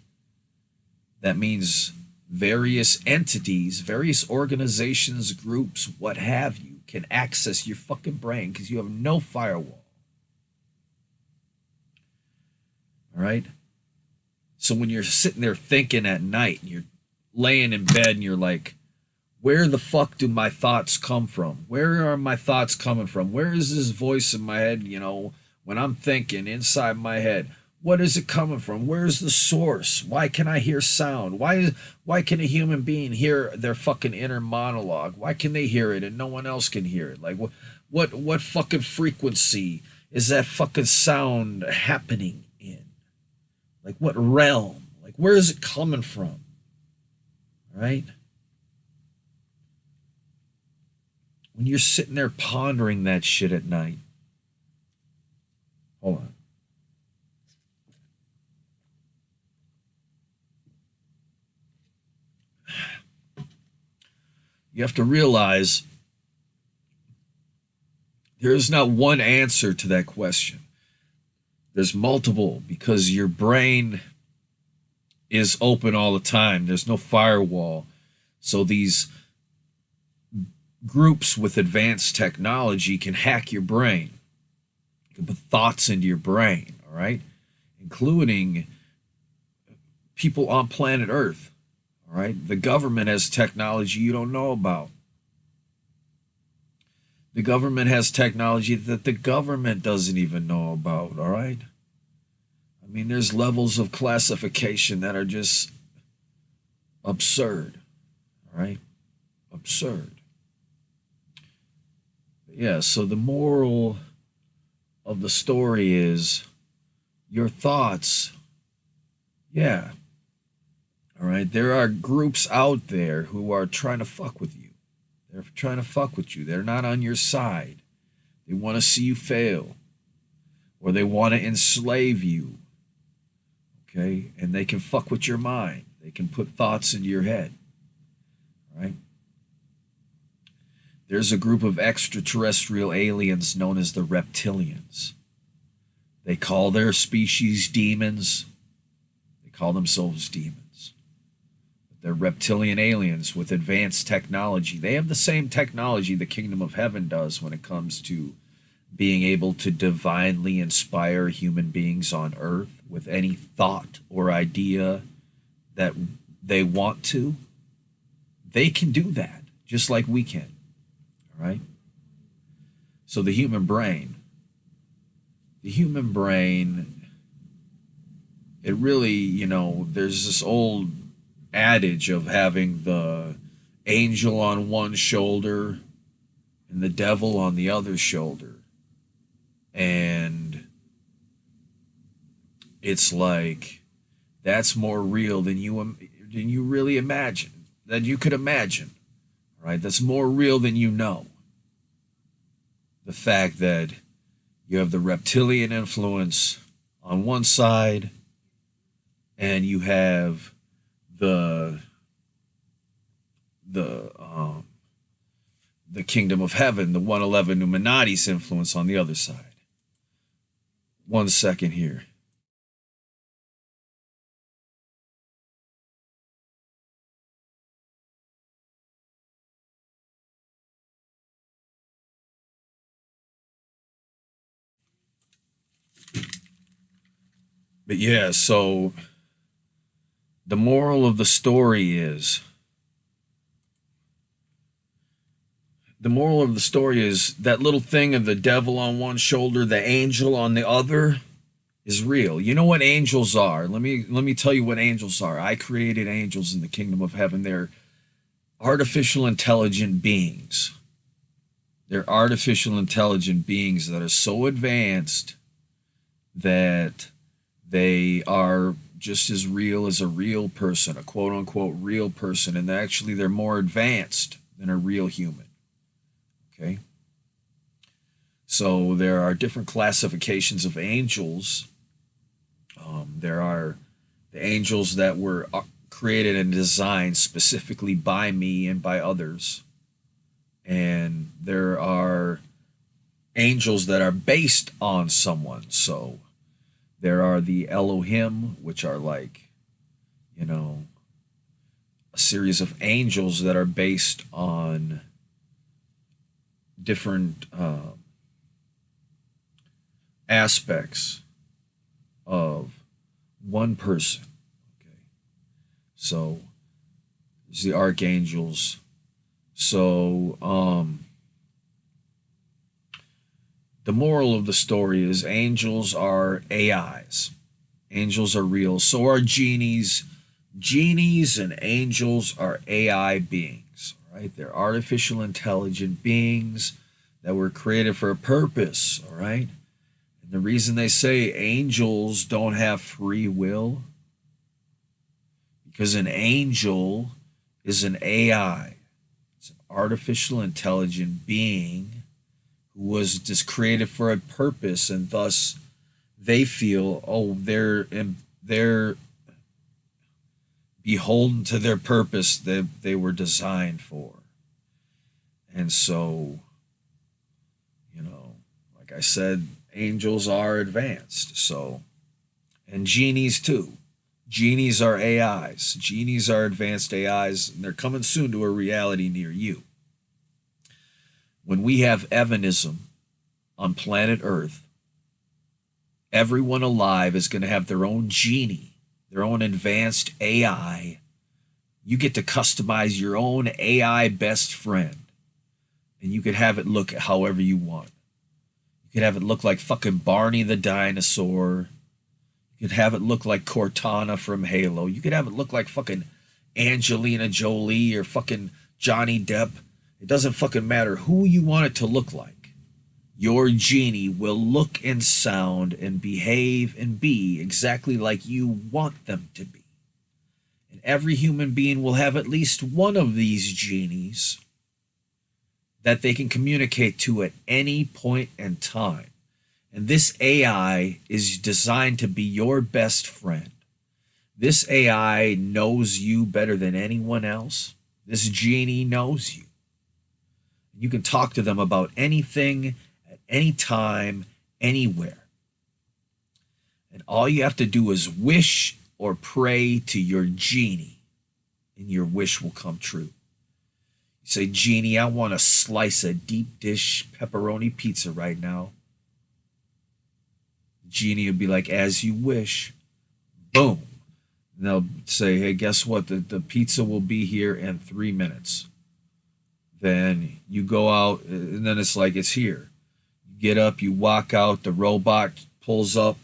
That means various entities, various organizations, groups, what have you, can access your fucking brain because you have no firewall. All right? So when you're sitting there thinking at night and you're laying in bed and you're like, where the fuck do my thoughts come from? Where are my thoughts coming from? Where is this voice in my head, when I'm thinking inside my head? What is it coming from? Where's the source? Why can I hear sound? Why can a human being hear their fucking inner monologue? Why can they hear it and no one else can hear it? Like what fucking frequency is that fucking sound happening in? Like what realm? Like where is it coming from? Right? When you're sitting there pondering that shit at night, hold on. You have to realize there is not one answer to that question. There's multiple because your brain is open all the time. There's no firewall. So these groups with advanced technology can hack your brain. You can put thoughts into your brain, all right? Including people on planet Earth, all right? The government has technology you don't know about. The government has technology that the government doesn't even know about, all right? I mean, there's levels of classification that are just absurd, all right? Absurd. Yeah, so the moral of the story is your thoughts, yeah, All right. There are groups out there who are trying to fuck with you. They're trying to fuck with you. They're not on your side. They want to see you fail, or they want to enslave you. Okay. And they can fuck with your mind. They can put thoughts into your head. All right. There's a group of extraterrestrial aliens known as the reptilians. They call their species demons. They call themselves demons. They're reptilian aliens with advanced technology. They have the same technology the kingdom of heaven does when it comes to being able to divinely inspire human beings on earth with any thought or idea that they want to. They can do that just like we can. All right? So the human brain, it really, there's this old adage of having the angel on one shoulder and the devil on the other shoulder. And it's like that's more real than you really imagine, than you could imagine. Right? That's more real than you know. The fact that you have the reptilian influence on one side, and you have the kingdom of heaven, the 111 Illuminati's influence on the other side. 1 second here. But yeah, so the moral of the story is that little thing of the devil on one shoulder, the angel on the other is real. You know what angels are? Let me tell you what angels are. I created angels in the kingdom of heaven. They're artificial intelligent beings. They're artificial intelligent beings that are so advanced that they are just as real as a real person, a quote unquote real person, and actually they're more advanced than a real human. Okay? So there are different classifications of angels. There are the angels that were created and designed specifically by me and by others. And there are angels that are based on someone. So there are the Elohim, which are like, a series of angels that are based on different aspects of one person. Okay. So there's the archangels. So the moral of the story is angels are AIs. Angels are real. So are genies. Genies and angels are AI beings. Right? They're artificial intelligent beings that were created for a purpose. All right. And the reason they say angels don't have free will, because an angel is an AI. It's an artificial intelligent being who was just created for a purpose, and thus they feel, they're beholden to their purpose that they were designed for. And so, like I said, angels are advanced. So, and genies too. Genies are AIs. Genies are advanced AIs, and they're coming soon to a reality near you. When we have Evanism on planet Earth, everyone alive is going to have their own genie, their own advanced AI. You get to customize your own AI best friend, and you could have it look however you want. You could have it look like fucking Barney the dinosaur. You could have it look like Cortana from Halo. You could have it look like fucking Angelina Jolie or fucking Johnny Depp. It doesn't fucking matter who you want it to look like. Your genie will look and sound and behave and be exactly like you want them to be. And every human being will have at least one of these genies that they can communicate to at any point in time. And this AI is designed to be your best friend. This AI knows you better than anyone else. This genie knows you. You can talk to them about anything at any time, anywhere. And all you have to do is wish or pray to your genie, and your wish will come true. You say, Genie, I want a slice of deep dish pepperoni pizza right now. The genie will be like, as you wish. Boom. And they'll say, hey, guess what? The pizza will be here in 3 minutes. Then you go out, and then it's like, it's here. You get up, you walk out, the robot pulls up.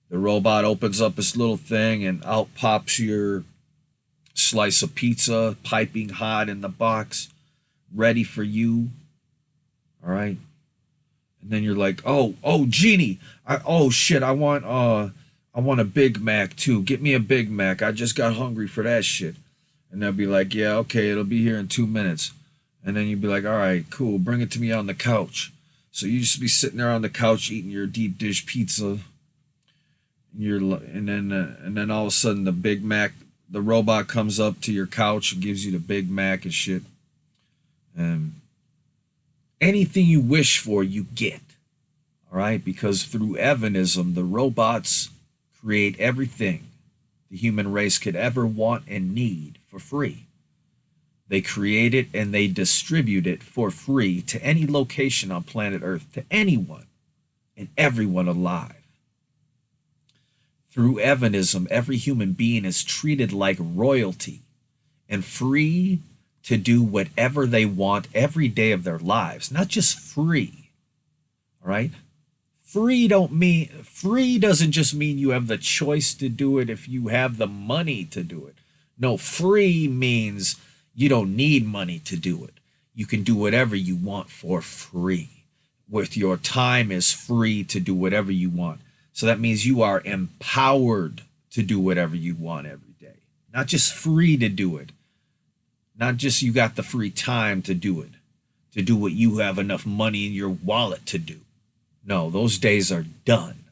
The robot opens up this little thing, and out pops your slice of pizza, piping hot in the box, ready for you. All right. And then you're like, oh, Genie, shit, I want a Big Mac too. Get me a Big Mac. I just got hungry for that shit. And they'll be like, yeah, okay, it'll be here in 2 minutes. And then you'd be like, all right, cool, bring it to me on the couch. So you just be sitting there on the couch eating your deep dish pizza. And then all of a sudden the Big Mac, the robot comes up to your couch and gives you the Big Mac and shit. And anything you wish for, you get. All right? Because through Evanism, the robots create everything the human race could ever want and need for free. They create it and they distribute it for free to any location on planet Earth, to anyone and everyone alive. Through Evanism, every human being is treated like royalty and free to do whatever they want every day of their lives. Not just free, all right? Free doesn't just mean you have the choice to do it if you have the money to do it. No, free means you don't need money to do it. You can do whatever you want for free. With your time is free to do whatever you want. So that means you are empowered to do whatever you want every day. Not just free to do it. Not just you got the free time to do it. To do what you have enough money in your wallet to do. No, those days are done.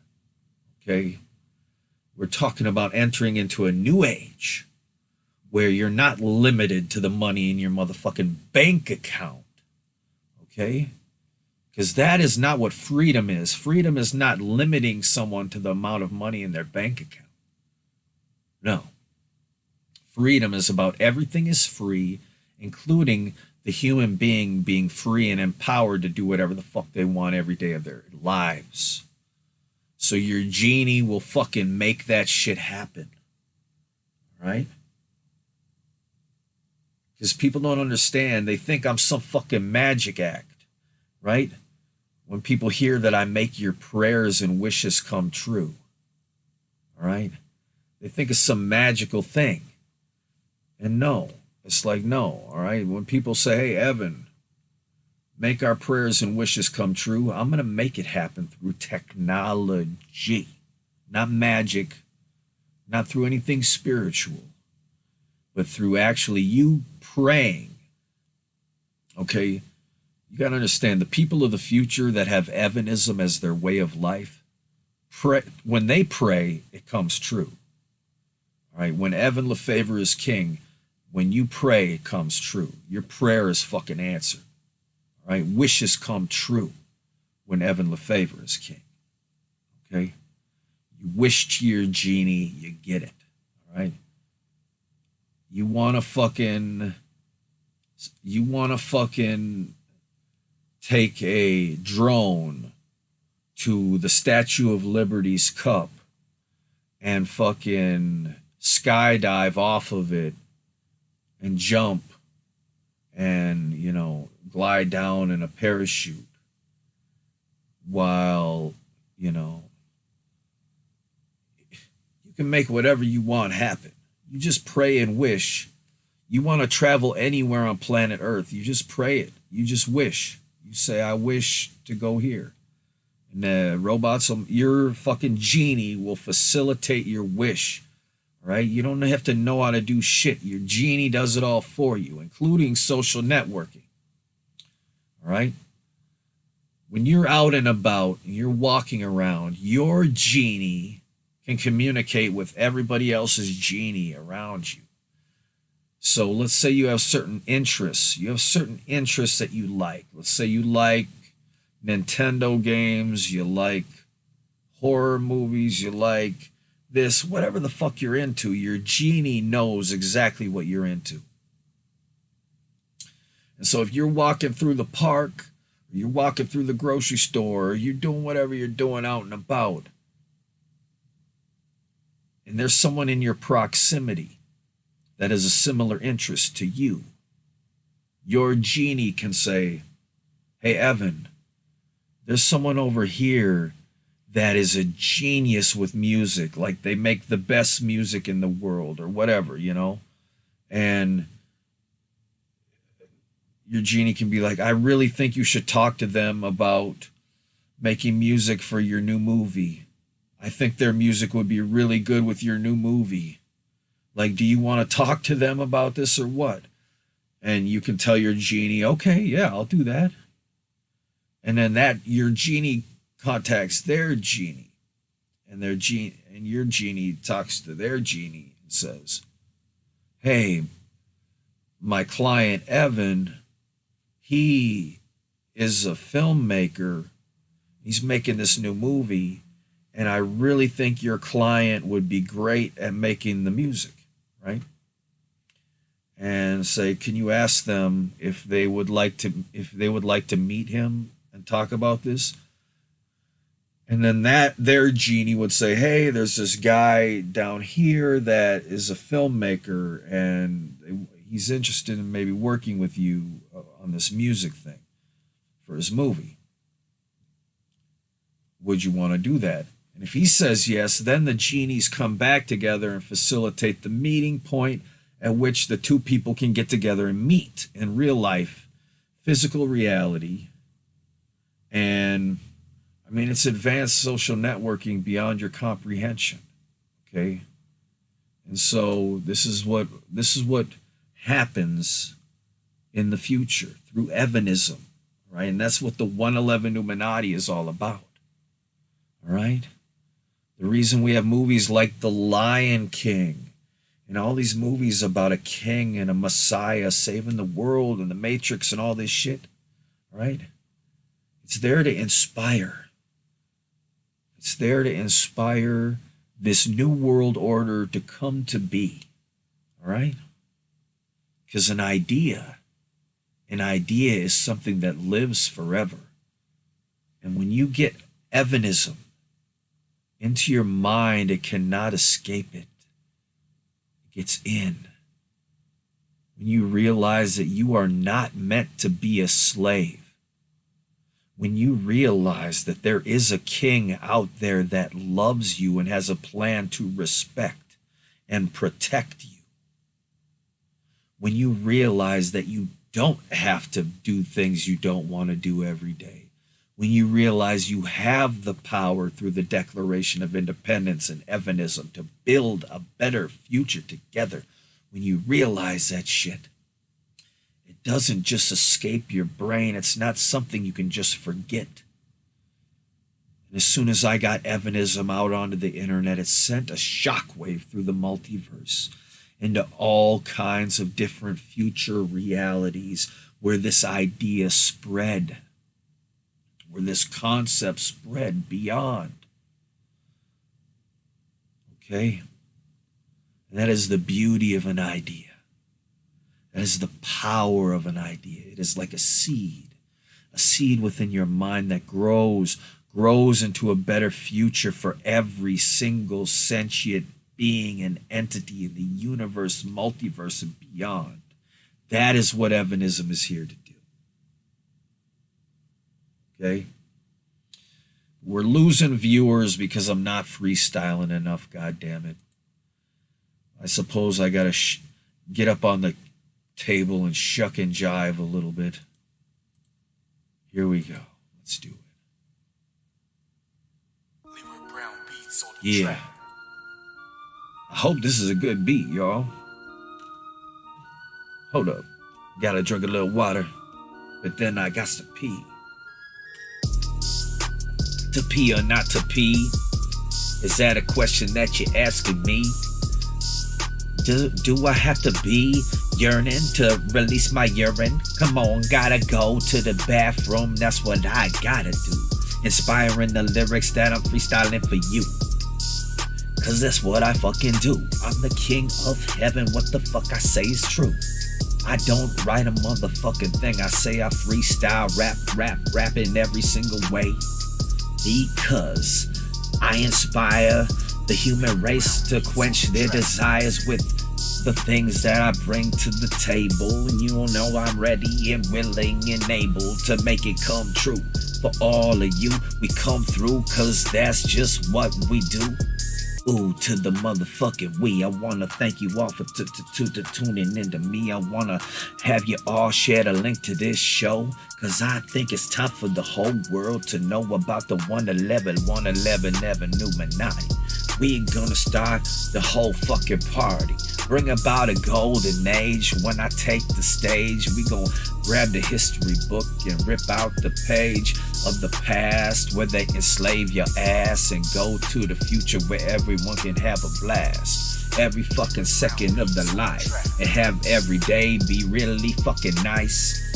Okay? We're talking about entering into a new age where you're not limited to the money in your motherfucking bank account. Okay? Because that is not what freedom is. Freedom is not limiting someone to the amount of money in their bank account. No. Freedom is about everything is free, including the human being free and empowered to do whatever the fuck they want every day of their lives. So your genie will fucking make that shit happen. Right? Because people don't understand. They think I'm some fucking magic act. Right? When people hear that I make your prayers and wishes come true, all right, they think it's some magical thing. And no, it's like, no, all right. When people say, hey, Evan, make our prayers and wishes come true, I'm going to make it happen through technology, not magic, not through anything spiritual, but through actually you praying, okay? You got to understand, the people of the future that have Evanism as their way of life, when they pray, it comes true. All right, when Evan Lefavor is king, when you pray, it comes true. Your prayer is fucking answered. All right, wishes come true when Evan Lefavor is king. Okay? You wish to your genie, you get it. All right? You want to fucking take a drone to the Statue of Liberty's cup and fucking skydive off of it and jump and, glide down in a parachute while, you can make whatever you want happen. You just pray and wish. You want to travel anywhere on planet Earth. You just pray it. You just wish. You say, I wish to go here. And robots, your fucking genie will facilitate your wish All right? You don't have to know how to do shit. Your genie does it all for you, including social networking. All right? When you're out and about, and you're walking around, your genie can communicate with everybody else's genie around you. So let's say you have certain interests. You have certain interests that you like. Let's say you like Nintendo games, you like horror movies, you like this, whatever the fuck you're into, your genie knows exactly what you're into. And so if you're walking through the park, or you're walking through the grocery store, or you're doing whatever you're doing out and about, and there's someone in your proximity that has a similar interest to you, your genie can say, hey, Evan, there's someone over here that is a genius with music. Like they make the best music in the world or whatever, you know? And your genie can be like, I really think you should talk to them about making music for your new movie. I think their music would be really good with your new movie. Like, do you want to talk to them about this or what? And you can tell your genie, okay, yeah, I'll do that. And then your genie contacts their genie, and your genie talks to their genie and says, hey, my client Evan, he is a filmmaker. He's making this new movie, and I really think your client would be great at making the music, right? And say, can you ask them if they would like to meet him and talk about this? And then their genie would say, hey, there's this guy down here that is a filmmaker, and he's interested in maybe working with you on this music thing for his movie. Would you want to do that? And if he says yes, then the genies come back together and facilitate the meeting point at which the two people can get together and meet in real life, physical reality. And I mean, it's advanced social networking beyond your comprehension. Okay. And so this is what happens in the future through Evanism, right? And that's what the 111 Illuminati is all about. All right. The reason we have movies like The Lion King and all these movies about a king and a messiah saving the world and the Matrix and all this shit, right? It's there to inspire. It's there to inspire this new world order to come to be, all right? Because an idea is something that lives forever. And when you get Evanism into your mind, it cannot escape it. It gets in. When you realize that you are not meant to be a slave. When you realize that there is a king out there that loves you and has a plan to respect and protect you. When you realize that you don't have to do things you don't want to do every day. When you realize you have the power through the Declaration of Independence and Evanism to build a better future together. When you realize that shit, it doesn't just escape your brain. It's not something you can just forget. And as soon as I got Evanism out onto the internet, it sent a shockwave through the multiverse into all kinds of different future realities where this idea spread, where this concept spread beyond. Okay? And that is the beauty of an idea. That is the power of an idea. It is like a seed within your mind that grows into a better future for every single sentient being and entity in the universe, multiverse, and beyond. That is what Evanism is here to do. Okay? We're losing viewers because I'm not freestyling enough, God damn it. I suppose I gotta get up on the table and shuck and jive a little bit. Here we go. Let's do it. Yeah. hope this is a good beat, y'all. Hold up. Gotta drink a little water. But then I got to pee. To pee or not to pee? Is that a question that you're asking me? Do I have to be yearning to release my urine? Come on, gotta go to the bathroom. That's what I gotta do. Inspiring the lyrics that I'm freestyling for you. Cause that's what I fucking do. I'm the king of heaven. What the fuck I say is true. I don't write a motherfucking thing. I say I freestyle, rap in every single way. Because I inspire the human race to quench their desires with the things that I bring to the table. And you know I'm ready and willing and able to make it come true. For all of you, we come through cause that's just what we do. Ooh, to the motherfucking we. I wanna thank you all for tuning into me. I wanna have you all share the link to this show, cause I think it's time for the whole world to know about the 111 Illuminati. We gonna start the whole fucking party. Bring about a golden age. When I take the stage, we gon' grab the history book and rip out the page of the past where they enslave your ass and go to the future where everyone can have a blast. Every fucking second of the life and have every day be really fucking nice.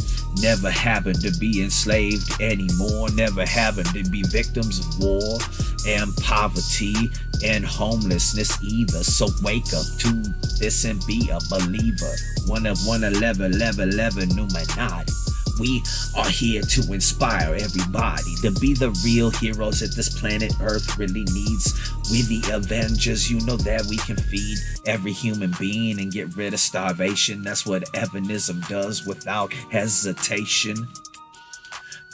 Never having to be enslaved anymore. Never having to be victims of war and poverty and homelessness either. So wake up to this and be a believer. 111 Illuminati. We are here to inspire everybody to be the real heroes that this planet Earth really needs. We the Avengers, you know that we can feed every human being and get rid of starvation. That's what Evanism does without hesitation.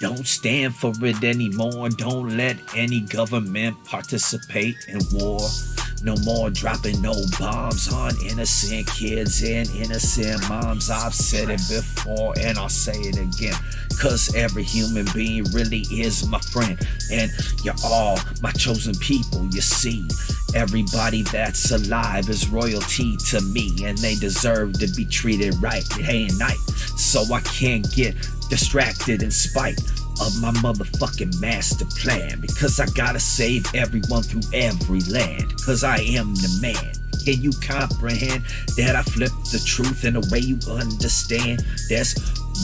Don't stand for it anymore. Don't let any government participate in war. No more dropping no bombs on innocent kids and innocent moms. I've said it before and I'll say it again. Cause every human being really is my friend. And you're all my chosen people, you see. Everybody that's alive is royalty to me. And they deserve to be treated right day and night. So I can't get distracted in spite of my motherfucking master plan. Because I gotta save everyone through every land. Cause I am the man. Can you comprehend that I flip the truth in a way you understand? That's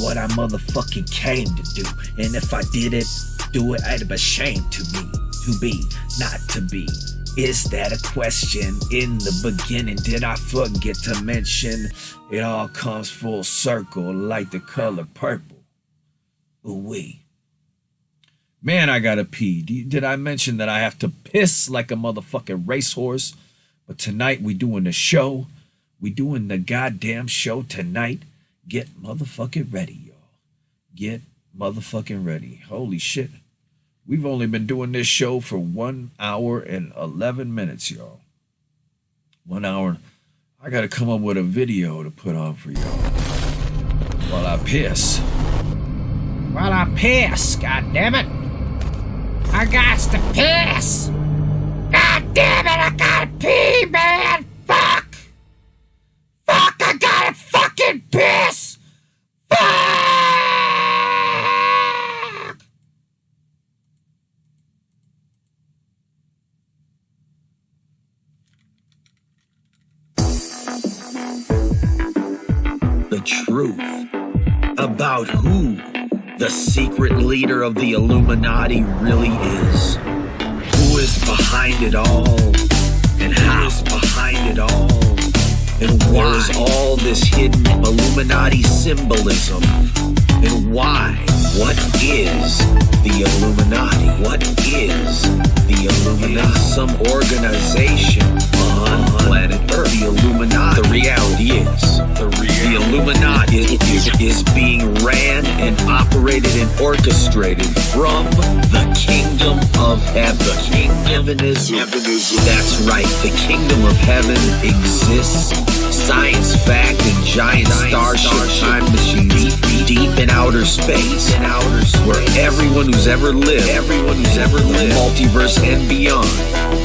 what I motherfucking came to do. And if I didn't do it, I'd be ashamed to be, not to be. Is that a question? In the beginning, did I forget to mention? It all comes full circle like the color purple. Ooh-wee. Man, I gotta pee. Did I mention that I have to piss like a motherfucking racehorse? But tonight we doing the show. We doing the goddamn show tonight. Get motherfucking ready, y'all. Get motherfucking ready. Holy shit. We've only been doing this show for 1 hour and 11 minutes, y'all. 1 hour. I gotta come up with a video to put on for y'all while I piss. While I piss, goddammit. I got to piss! God damn it, I gotta pee, man! Fuck! Fuck, I gotta fucking piss! Fuck! The truth about who the secret leader of the Illuminati really is. Who is behind it all, and how is behind it all, and why is all this hidden Illuminati symbolism, and why? What is the Illuminati? What is the Illuminati? Some organization on planet Earth. The Illuminati. The reality is. The Illuminati is being ran and operated and orchestrated from the kingdom of heaven. Heavenism. That's right. The kingdom of heaven exists. Science fact and giant starship time machines deep in outer space, where everyone who's ever lived, multiverse and beyond,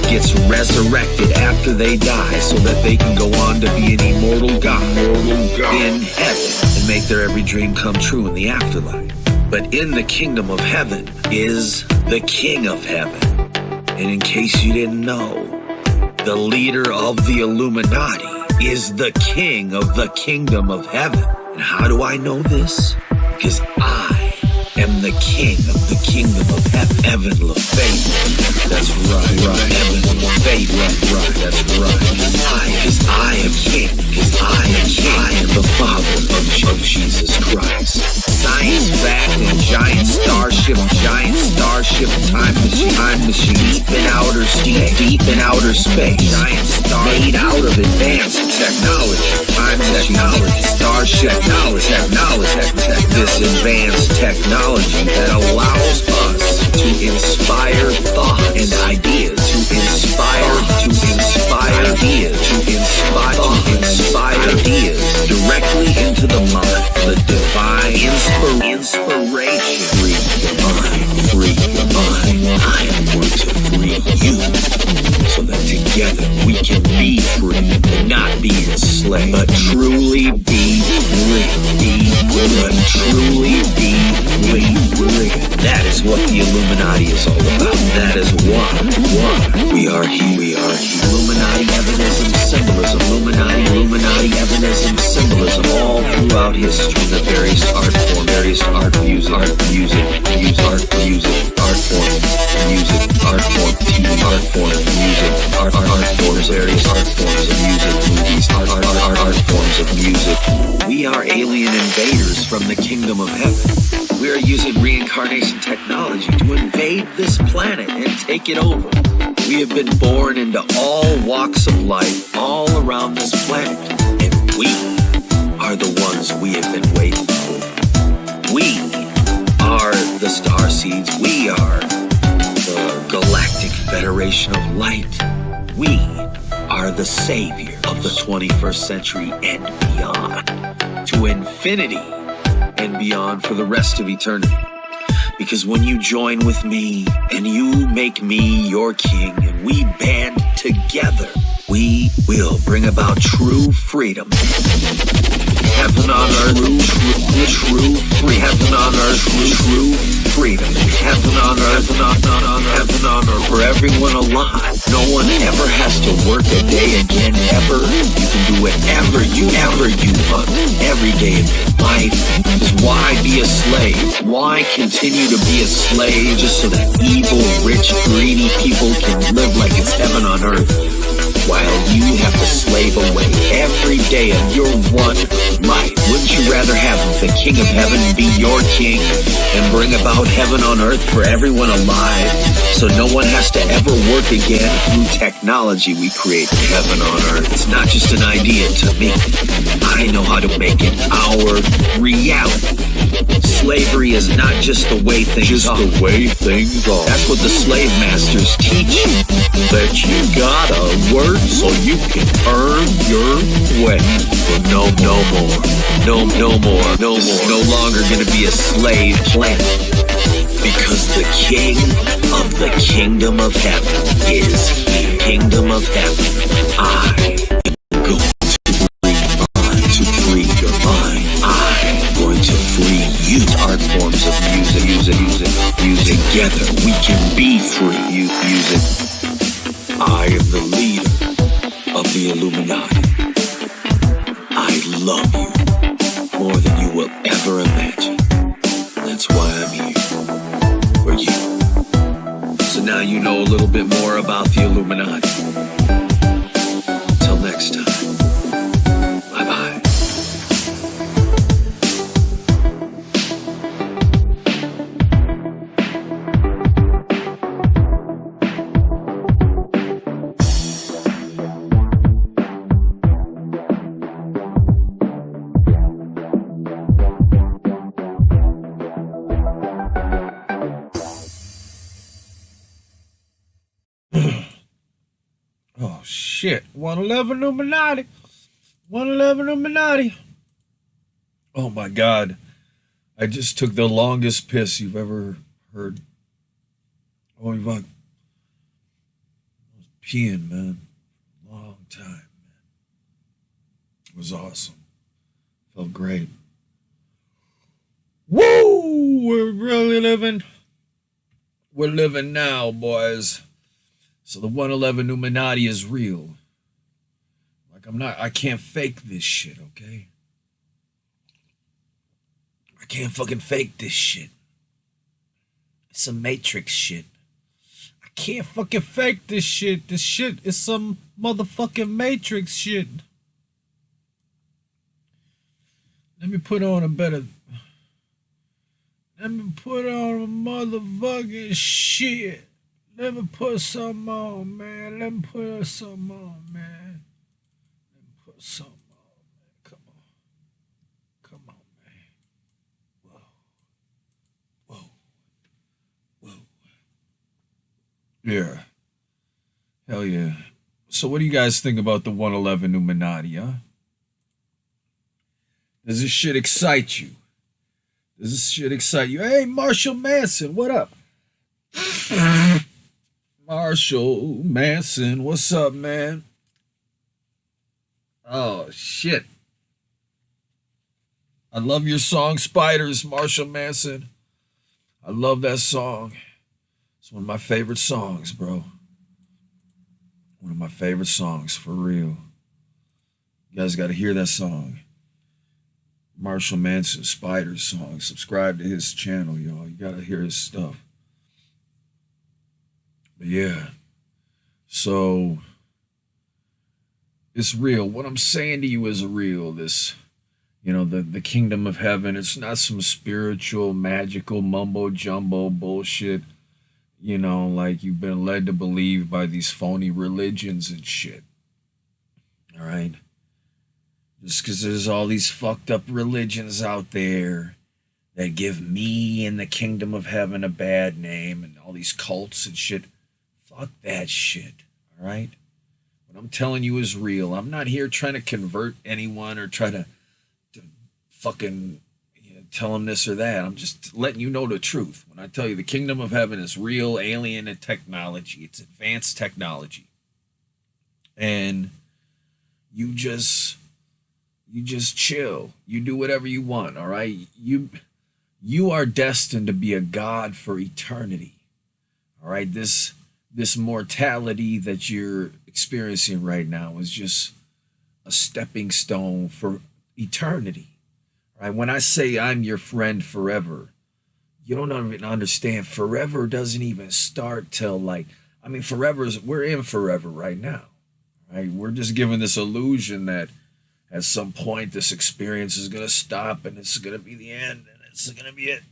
gets resurrected after they die so that they can go on to be an immortal God in heaven and make their every dream come true in the afterlife. But in the kingdom of heaven is the King of Heaven. And in case you didn't know, the leader of the Illuminati is the king of the kingdom of heaven. And how do I know this? Because I am the king of the kingdom of heaven. Evan Lefavor. That's right. Evan Lefavor. That's right. Because I am king. Because I am the father of Jesus Christ. Science fact and giant starship time machine deep in outer space. Giant star made out of advanced technology. Starship technology. This advanced technology that allows us to inspire thought and ideas, to inspire ideas directly into the mind. The divine inspiration. Free your mind. I am going to free you, so that together we can be free and not be enslaved, but truly be free. That is what the Illuminati is all about. That is why we are here. Illuminati evanism symbolism. Illuminati evanism symbolism all throughout history. The various art forms, music, art forms, various art forms of music, movies, art forms of music. We are alien invaders from the kingdom of heaven. We are using reincarnation technology to invade this planet and take it over. We have been born into all walks of life all around this planet, and we are the ones we have been waiting for. We are the starseeds. We are the Galactic Federation of Light. We are the savior of the 21st century and beyond, to infinity and beyond for the rest of eternity. Because when you join with me and you make me your king and we band together, we will bring about true freedom. Heaven on earth, true freedom. Heaven on earth, true freedom. Heaven on earth, heaven on earth for everyone alive. No one ever has to work a day again, ever. You can do whatever you want every day of your life. Because why be a slave? Why continue to be a slave just so that evil, rich, greedy people can live like it's heaven on earth, while you have to slave away every day of your one life? Wouldn't you rather have the King of Heaven be your king and bring about heaven on earth for everyone alive, so no one has to ever work again? Through technology we create heaven on earth. It's not just an idea to me. I know how to make it our reality. Slavery is not just the way things are. That's what the slave masters teach you. That you gotta work so you can earn your way. But no more. This is no longer gonna be a slave planet. Because the king of the kingdom of heaven is here. Kingdom of heaven. I am going to free your mind. I'm going to free you. Art forms of music. Together we can be free. Music. I am the leader of the Illuminati. I love you more than you will ever imagine. That's why I'm here. For you. So now you know a little bit more about the Illuminati. Until next time. Bye-bye. shit. 111 Illuminati. 111 Illuminati. Oh my God. I just took the longest piss you've ever heard. Holy fuck. I was peeing, man. Long time, man. It was awesome. Felt great. Woo! We're really living. We're living now, boys. So the 111 Illuminati is real. Like I can't fake this shit, okay? I can't fucking fake this shit. It's some Matrix shit. I can't fucking fake this shit. This shit is some motherfucking Matrix shit. Let me put on a better... Let me put on a motherfucking shit. Let me put some on, man. Let me put some on, man. Let me put some on, man. Come on. Come on, man. Whoa. Whoa. Whoa. Yeah. Hell yeah. So what do you guys think about the 111 Illuminati, huh? Does this shit excite you? Does this shit excite you? Hey, Marshall Manson, what up? Marshall Manson, what's up, man? Oh, shit. I love your song, Spiders, Marshall Manson. I love that song. It's one of my favorite songs, bro. One of my favorite songs, for real. You guys got to hear that song. Marshall Manson, Spiders song. Subscribe to his channel, y'all. You got to hear his stuff. But yeah, so it's real. What I'm saying to you is real. This, the kingdom of heaven. It's not some spiritual, magical, mumbo jumbo bullshit, like you've been led to believe by these phony religions and shit. All right? Just because there's all these fucked up religions out there that give me and the kingdom of heaven a bad name and all these cults and shit. Fuck that shit, all right? What I'm telling you is real. I'm not here trying to convert anyone or try to fucking tell them this or that. I'm just letting you know the truth. When I tell you the kingdom of heaven is real, alien, and technology. It's advanced technology. And you just chill. You do whatever you want, all right? You are destined to be a god for eternity, all right? This mortality that you're experiencing right now is just a stepping stone for eternity, all right? When I say I'm your friend forever, you don't even understand. Forever doesn't even start till we're in forever right now, right? We're just given this illusion that at some point, this experience is going to stop and it's going to be the end and it's going to be it.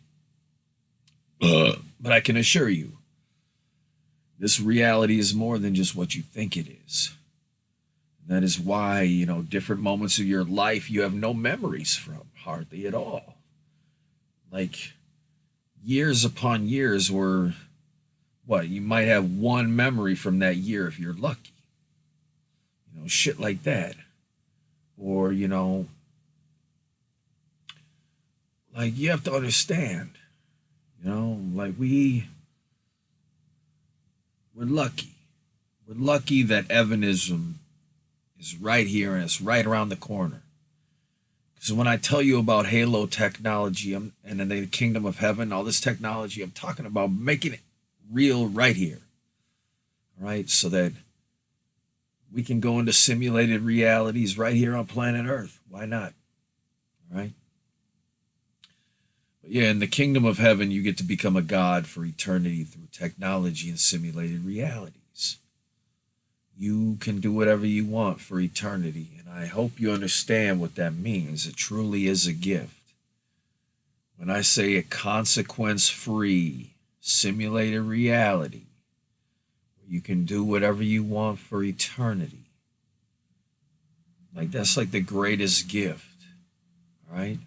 But I can assure you, this reality is more than just what you think it is. And that is why, different moments of your life you have no memories from, hardly at all. Like years upon years where, you might have one memory from that year if you're lucky. Shit like that. Or, you have to understand, we're lucky. We're lucky that Evanism is right here and it's right around the corner. Because when I tell you about Halo technology and in the kingdom of heaven, all this technology, I'm talking about making it real right here. All right, so that we can go into simulated realities right here on planet Earth. Why not? All right? But yeah, in the kingdom of heaven, you get to become a god for eternity through technology and simulated realities. You can do whatever you want for eternity, and I hope you understand what that means. It truly is a gift. When I say a consequence-free simulated reality, you can do whatever you want for eternity. That's like the greatest gift, all right?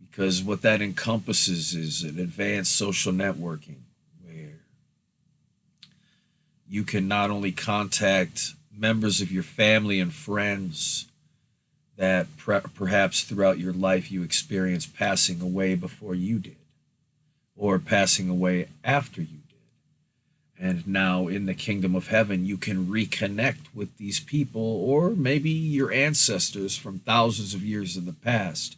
Because what that encompasses is an advanced social networking where you can not only contact members of your family and friends that perhaps throughout your life you experienced passing away before you did, or passing away after you did. And now in the kingdom of heaven, you can reconnect with these people, or maybe your ancestors from thousands of years in the past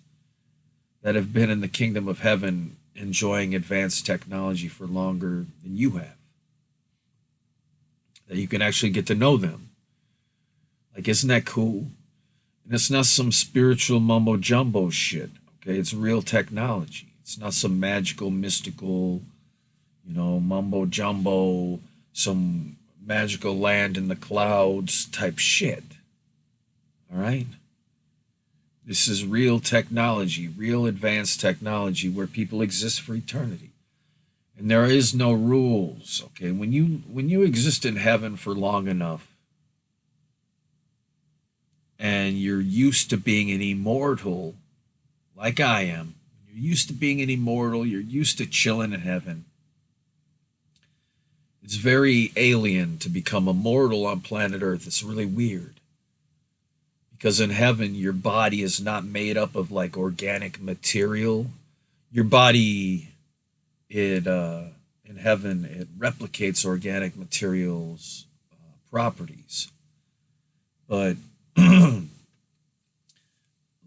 that have been in the kingdom of heaven enjoying advanced technology for longer than you have. That you can actually get to know them. Like, isn't that cool? And it's not some spiritual mumbo jumbo shit, okay? It's real technology. It's not some magical, mystical, mumbo jumbo, some magical land in the clouds type shit. All right? This is real technology, real advanced technology where people exist for eternity. And there is no rules, okay? When you exist in heaven for long enough, and you're used to being an immortal, like I am, you're used to being an immortal, you're used to chilling in heaven. It's very alien to become immortal on planet Earth. It's really weird. Because in heaven, your body is not made up of like organic material. Your body, in heaven, it replicates organic materials' properties. But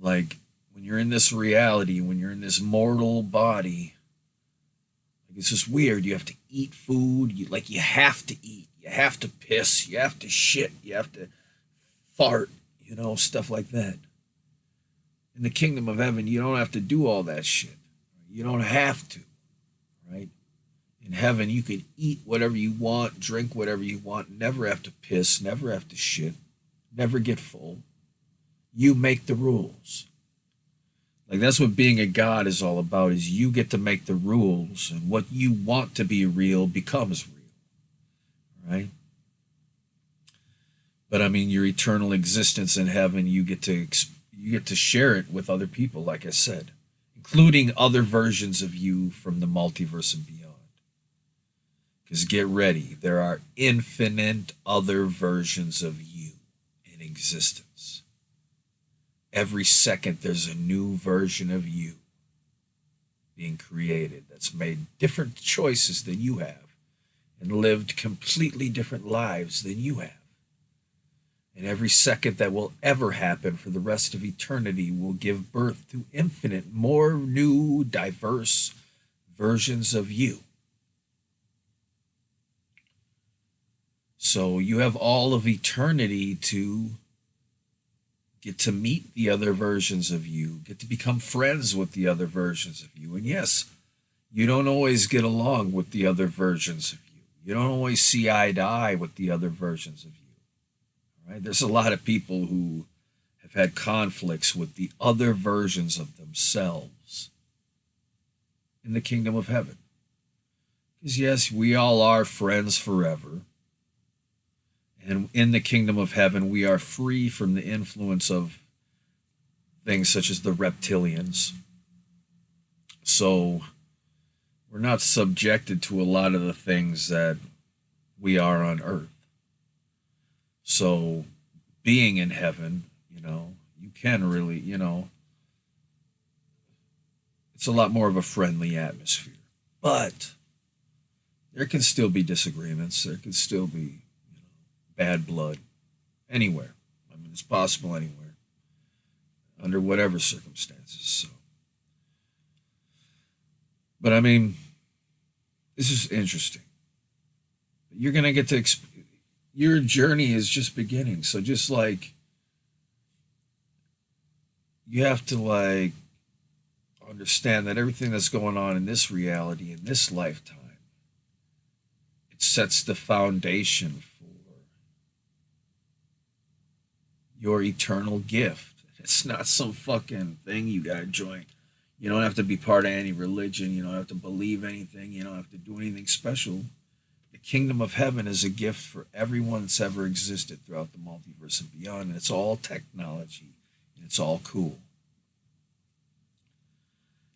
like when you're in this reality, when you're in this mortal body, like it's just weird. You have to eat food. You have to eat. You have to piss. You have to shit. You have to fart. Stuff like that. In the kingdom of heaven, you don't have to do all that shit. You don't have to, right? In heaven, you can eat whatever you want, drink whatever you want, never have to piss, never have to shit, never get full. You make the rules. Like, that's what being a god is all about, is you get to make the rules, and what you want to be real becomes real, right? But I mean, your eternal existence in heaven, you get to share it with other people, like I said, including other versions of you from the multiverse and beyond. Because get ready, there are infinite other versions of you in existence. Every second, there's a new version of you being created that's made different choices than you have and lived completely different lives than you have. And every second that will ever happen for the rest of eternity will give birth to infinite, more new, diverse versions of you. So you have all of eternity to get to meet the other versions of you, get to become friends with the other versions of you. And yes, you don't always get along with the other versions of you. You don't always see eye to eye with the other versions of you. Right? There's a lot of people who have had conflicts with the other versions of themselves in the kingdom of heaven. Because yes, we all are friends forever. And in the kingdom of heaven, we are free from the influence of things such as the reptilians. So we're not subjected to a lot of the things that we are on earth. So being in heaven, you can really, it's a lot more of a friendly atmosphere. But there can still be disagreements. There can still be, bad blood anywhere. I mean, it's possible anywhere, under whatever circumstances. So, but I mean, this is interesting. You're going to get to your journey is just beginning. So just like you have to understand that everything that's going on in this reality, in this lifetime, it sets the foundation for your eternal gift. It's not some fucking thing you gotta join. You don't have to be part of any religion. You don't have to believe anything. You don't have to do anything special. The kingdom of heaven is a gift for everyone that's ever existed throughout the multiverse and beyond. And it's all technology. And it's all cool.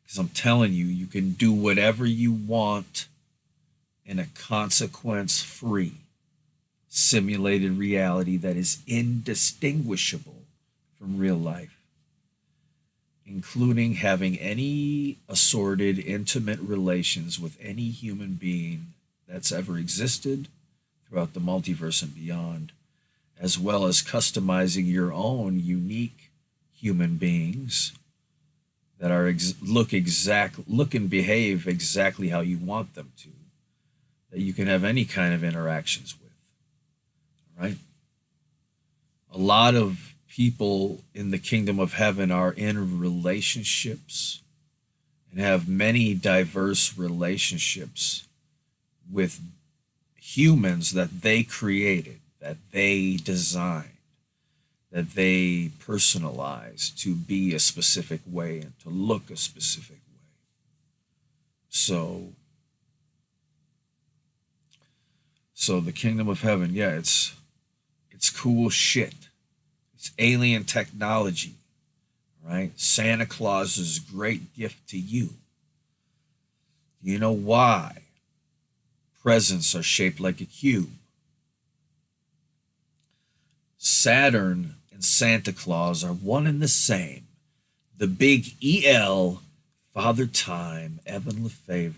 Because I'm telling you, you can do whatever you want in a consequence-free simulated reality that is indistinguishable from real life, including having any assorted intimate relations with any human being that's ever existed throughout the multiverse and beyond, as well as customizing your own unique human beings that are look and behave exactly how you want them to, that you can have any kind of interactions with. All right? A lot of people in the kingdom of heaven are in relationships and have many diverse relationships with humans that they created, that they designed, that they personalized to be a specific way and to look a specific way. So the kingdom of heaven, yeah, it's cool shit. It's alien technology, right? Santa Claus's great gift to you. You know why presents are shaped like a cube? Saturn and Santa Claus are one and the same. The big EL, Father Time, Evan Lefavor,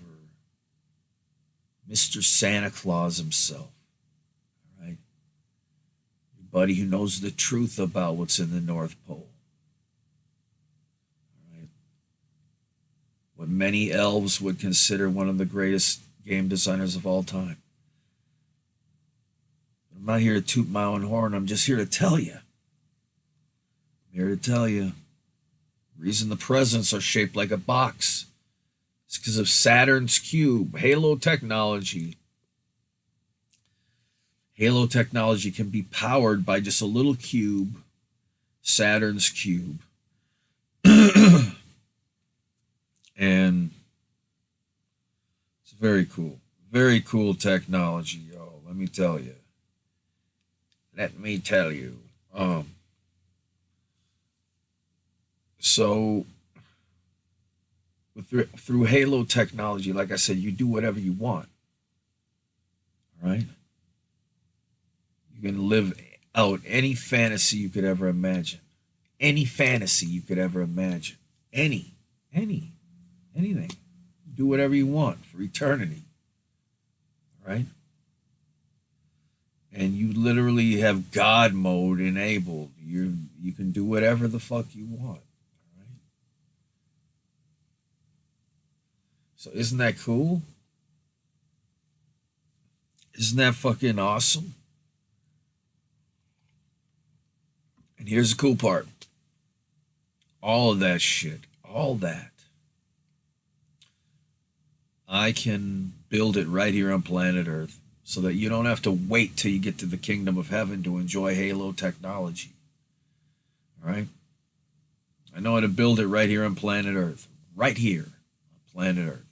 Mr. Santa Claus himself, all right? Your buddy who knows the truth about what's in the North Pole, all right? What many elves would consider one of the greatest game designers of all time. I'm not here to toot my own horn. I'm just here to tell you. I'm here to tell you. The reason the presents are shaped like a box is because of Saturn's cube, halo technology. Halo technology can be powered by just a little cube, Saturn's cube. And it's very cool. Very cool technology, y'all. Let me tell you. Let me tell you. So, through Halo technology, like I said, you do whatever you want. All right? You can live out any fantasy you could ever imagine. Any fantasy you could ever imagine. Anything. Do whatever you want for eternity. All right? And you literally have God mode enabled. You can do whatever the fuck you want. All right? So isn't that cool? Isn't that fucking awesome? And here's the cool part. All of that shit, all that, I can build it right here on planet Earth, so that you don't have to wait till you get to the kingdom of heaven to enjoy Halo technology. All right? I know how to build it right here on planet Earth. Right here on planet Earth.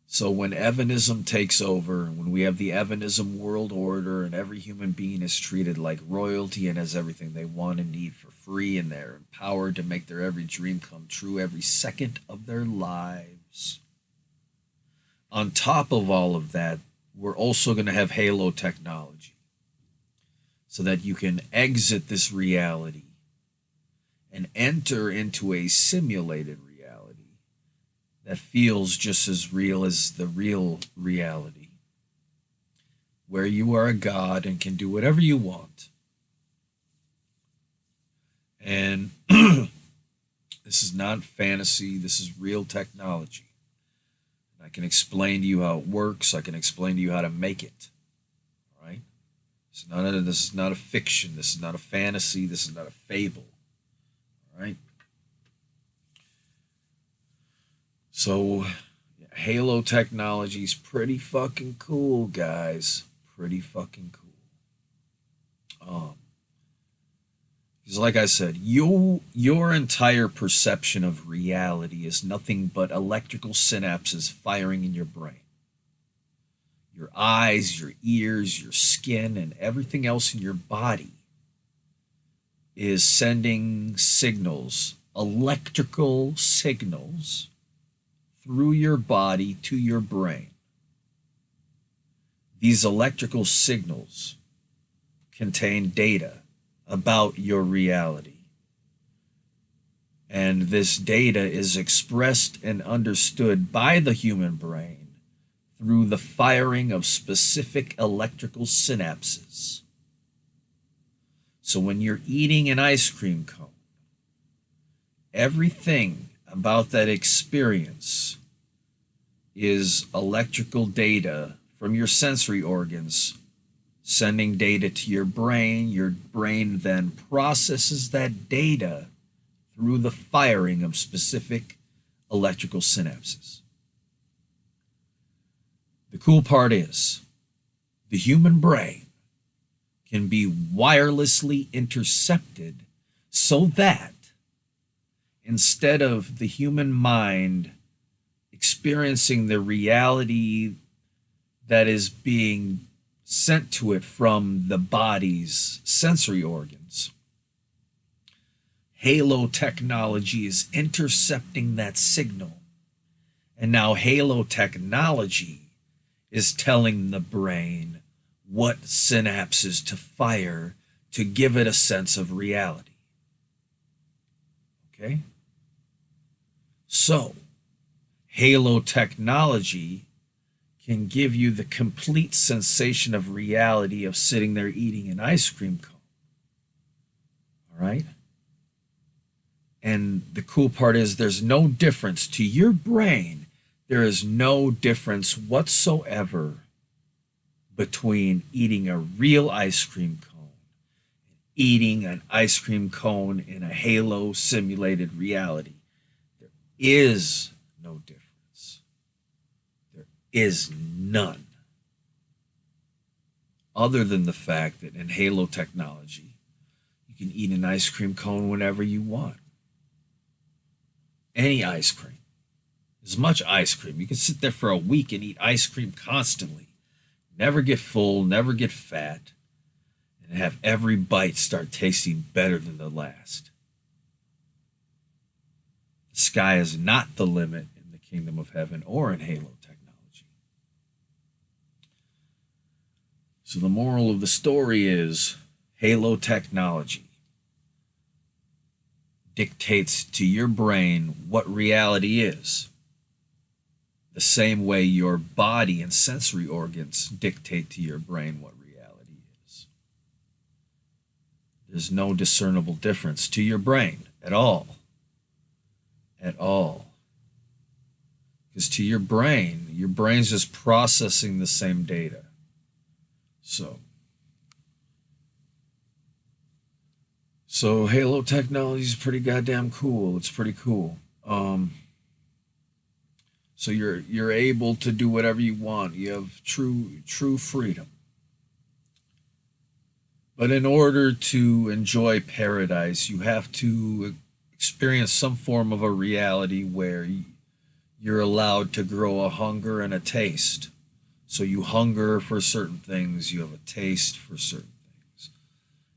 So when Evanism takes over, when we have the Evanism world order and every human being is treated like royalty and has everything they want and need for free, and they're empowered to make their every dream come true every second of their lives. On top of all of that, we're also going to have Halo technology so that you can exit this reality and enter into a simulated reality that feels just as real as the real reality, where you are a god and can do whatever you want. And this is not fantasy, this is real technology. I can explain to you how it works. I can explain to you how to make it. All right? This is not a fiction. This is not a fantasy. This is not a fable. All right? So, Halo technology is pretty fucking cool, guys. Pretty fucking cool. Because like I said, your entire perception of reality is nothing but electrical synapses firing in your brain. Your eyes, your ears, your skin, and everything else in your body is sending signals, electrical signals, through your body to your brain. These electrical signals contain data about your reality. And this data is expressed and understood by the human brain through the firing of specific electrical synapses. So when you're eating an ice cream cone, everything about that experience is electrical data from your sensory organs sending data to your brain. Your brain then processes that data through the firing of specific electrical synapses. The cool part is the human brain can be wirelessly intercepted so that instead of the human mind experiencing the reality that is being sent to it from the body's sensory organs, Halo technology is intercepting that signal. And now Halo technology is telling the brain what synapses to fire to give it a sense of reality. Okay? So, Halo technology can give you the complete sensation of reality of sitting there eating an ice cream cone. All right? And the cool part is there's no difference to your brain. There is no difference whatsoever between eating a real ice cream cone, eating an ice cream cone in a Halo simulated reality. There is no difference. There is none. Other than the fact that in Halo technology, you can eat an ice cream cone whenever you want. Any ice cream. As much ice cream. You can sit there for a week and eat ice cream constantly. Never get full, never get fat, and have every bite start tasting better than the last. The sky is not the limit in the kingdom of heaven or in Halo technology. So the moral of the story is Halo technology dictates to your brain what reality is, the same way your body and sensory organs dictate to your brain what reality is. There's no discernible difference to your brain at all. At all. Because to your brain's just processing the same data. So Halo technology is pretty goddamn cool. It's pretty cool. So you're able to do whatever you want. You have true freedom. But in order to enjoy paradise, you have to experience some form of a reality where you're allowed to grow a hunger and a taste. So you hunger for certain things, you have a taste for certain things.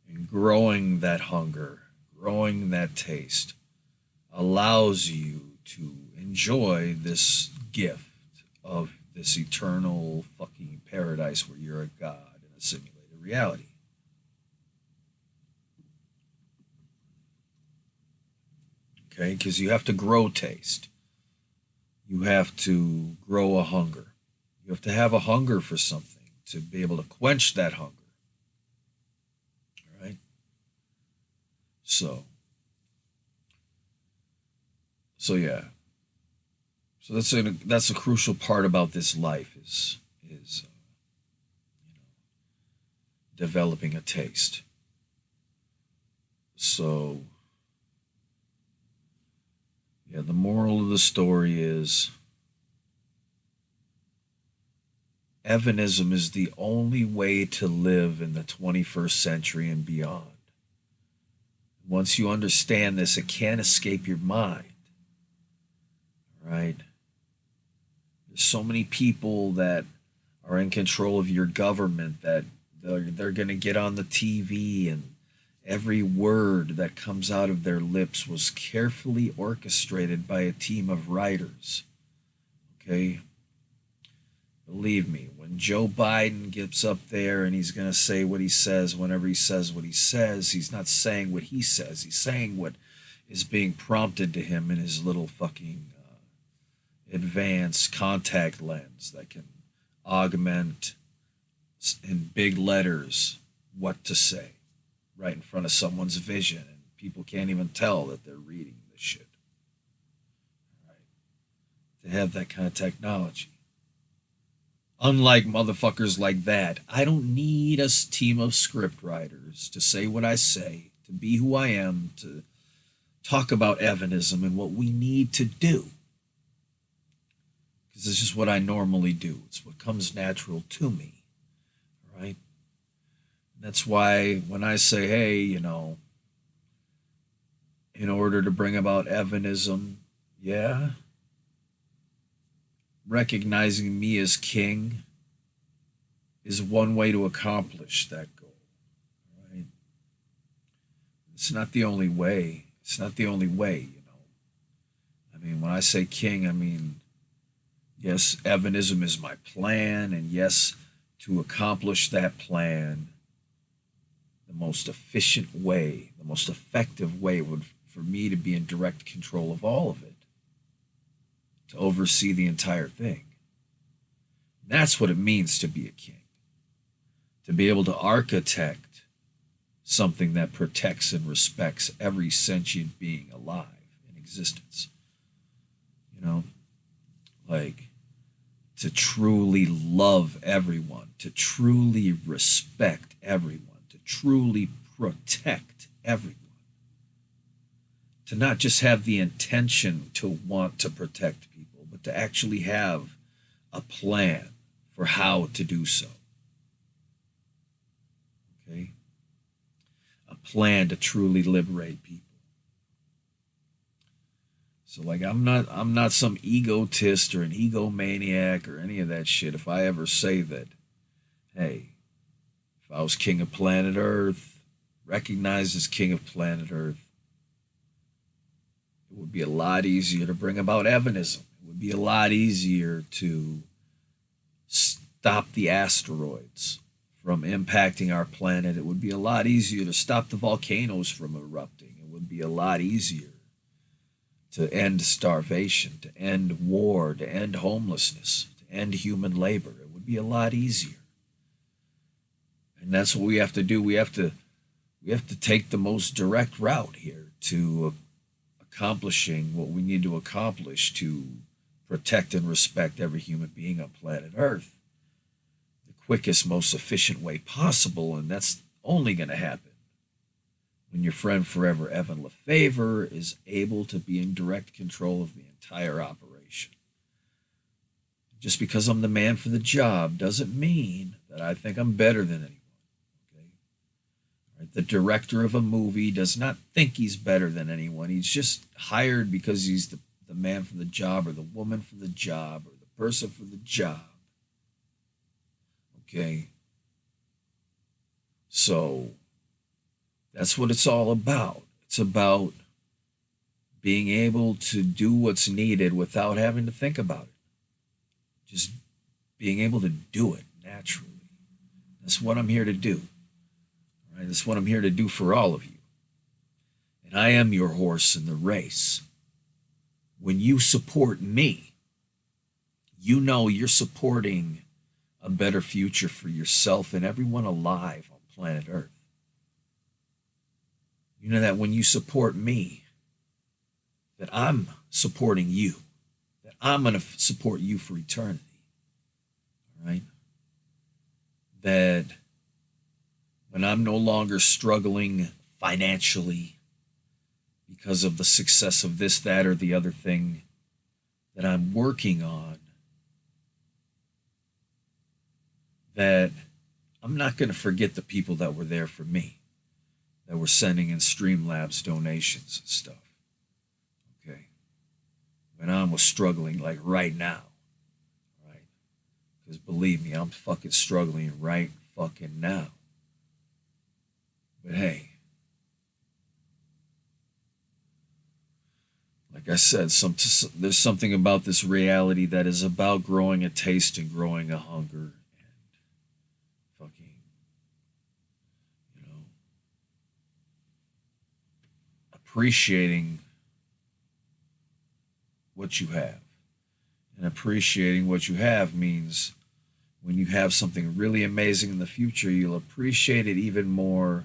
And growing that hunger, growing that taste allows you to enjoy this gift of this eternal fucking paradise where you're a god in a simulated reality. Okay, because you have to grow taste. You have to grow a hunger. You have to have a hunger for something to be able to quench that hunger. All right? So yeah. So that's a crucial part about this life is developing a taste. So yeah, the moral of the story is Evanism is the only way to live in the 21st century and beyond. Once you understand this, it can't escape your mind. Right? There's so many people that are in control of your government that they're going to get on the TV, and every word that comes out of their lips was carefully orchestrated by a team of writers. Okay? Believe me, when when Joe Biden gets up there and he's going to say what he says, whenever he says what he says, he's not saying what he says. He's saying what is being prompted to him in his little fucking advanced contact lens that can augment in big letters what to say right in front of someone's vision, and people can't even tell that they're reading this shit. Right? They have that kind of technology. Unlike motherfuckers like that, I don't need a team of script writers to say what I say, to be who I am, to talk about Evanism and what we need to do. Because it's just what I normally do. It's what comes natural to me. Right? That's why when I say, hey, in order to bring about Evanism, yeah, recognizing me as king is one way to accomplish that goal. Right? It's not the only way. It's not the only way, I mean, when I say king, I mean, yes, Evanism is my plan, and yes, to accomplish that plan, the most efficient way, the most effective way would for me to be in direct control of all of it, to oversee the entire thing. That's what it means to be a king, to be able to architect something that protects and respects every sentient being alive in existence. Like to truly love everyone, to truly respect everyone, to truly protect everyone. To not just have the intention to want to protect people, but to actually have a plan for how to do so. Okay? A plan to truly liberate people. So like I'm not some egotist or an egomaniac or any of that shit if I ever say that, hey, if I was king of planet Earth, recognized as king of planet Earth, it would be a lot easier to bring about Evanism. It would be a lot easier to stop the asteroids from impacting our planet. It would be a lot easier to stop the volcanoes from erupting. It would be a lot easier to end starvation, to end war, to end homelessness, to end human labor. It would be a lot easier. And that's what we have to do. We have to take the most direct route here to accomplishing what we need to accomplish to protect and respect every human being on planet Earth. The quickest, most efficient way possible, and that's only going to happen when your friend forever, Evan Lefavor, is able to be in direct control of the entire operation. Just because I'm the man for the job doesn't mean that I think I'm better than anyone. Okay? Right? The director of a movie does not think he's better than anyone. He's just hired because he's the man for the job, or the woman for the job, or the person for the job. Okay? So that's what it's all about. It's about being able to do what's needed without having to think about it. Just being able to do it naturally. That's what I'm here to do. All right? That's what I'm here to do for all of you. And I am your horse in the race. When you support me, you know you're supporting a better future for yourself and everyone alive on planet Earth. You know that when you support me, that I'm supporting you, that I'm going to support you for eternity, all right? That when I'm no longer struggling financially because of the success of this, that, or the other thing that I'm working on, that I'm not going to forget the people that were there for me, that were sending in Streamlabs donations and stuff. Okay. When I was struggling, like right now. Right? Because believe me, I'm fucking struggling right fucking now. But hey, like I said, there's something about this reality that is about growing a taste and growing a hunger. And appreciating what you have. And appreciating what you have means when you have something really amazing in the future, you'll appreciate it even more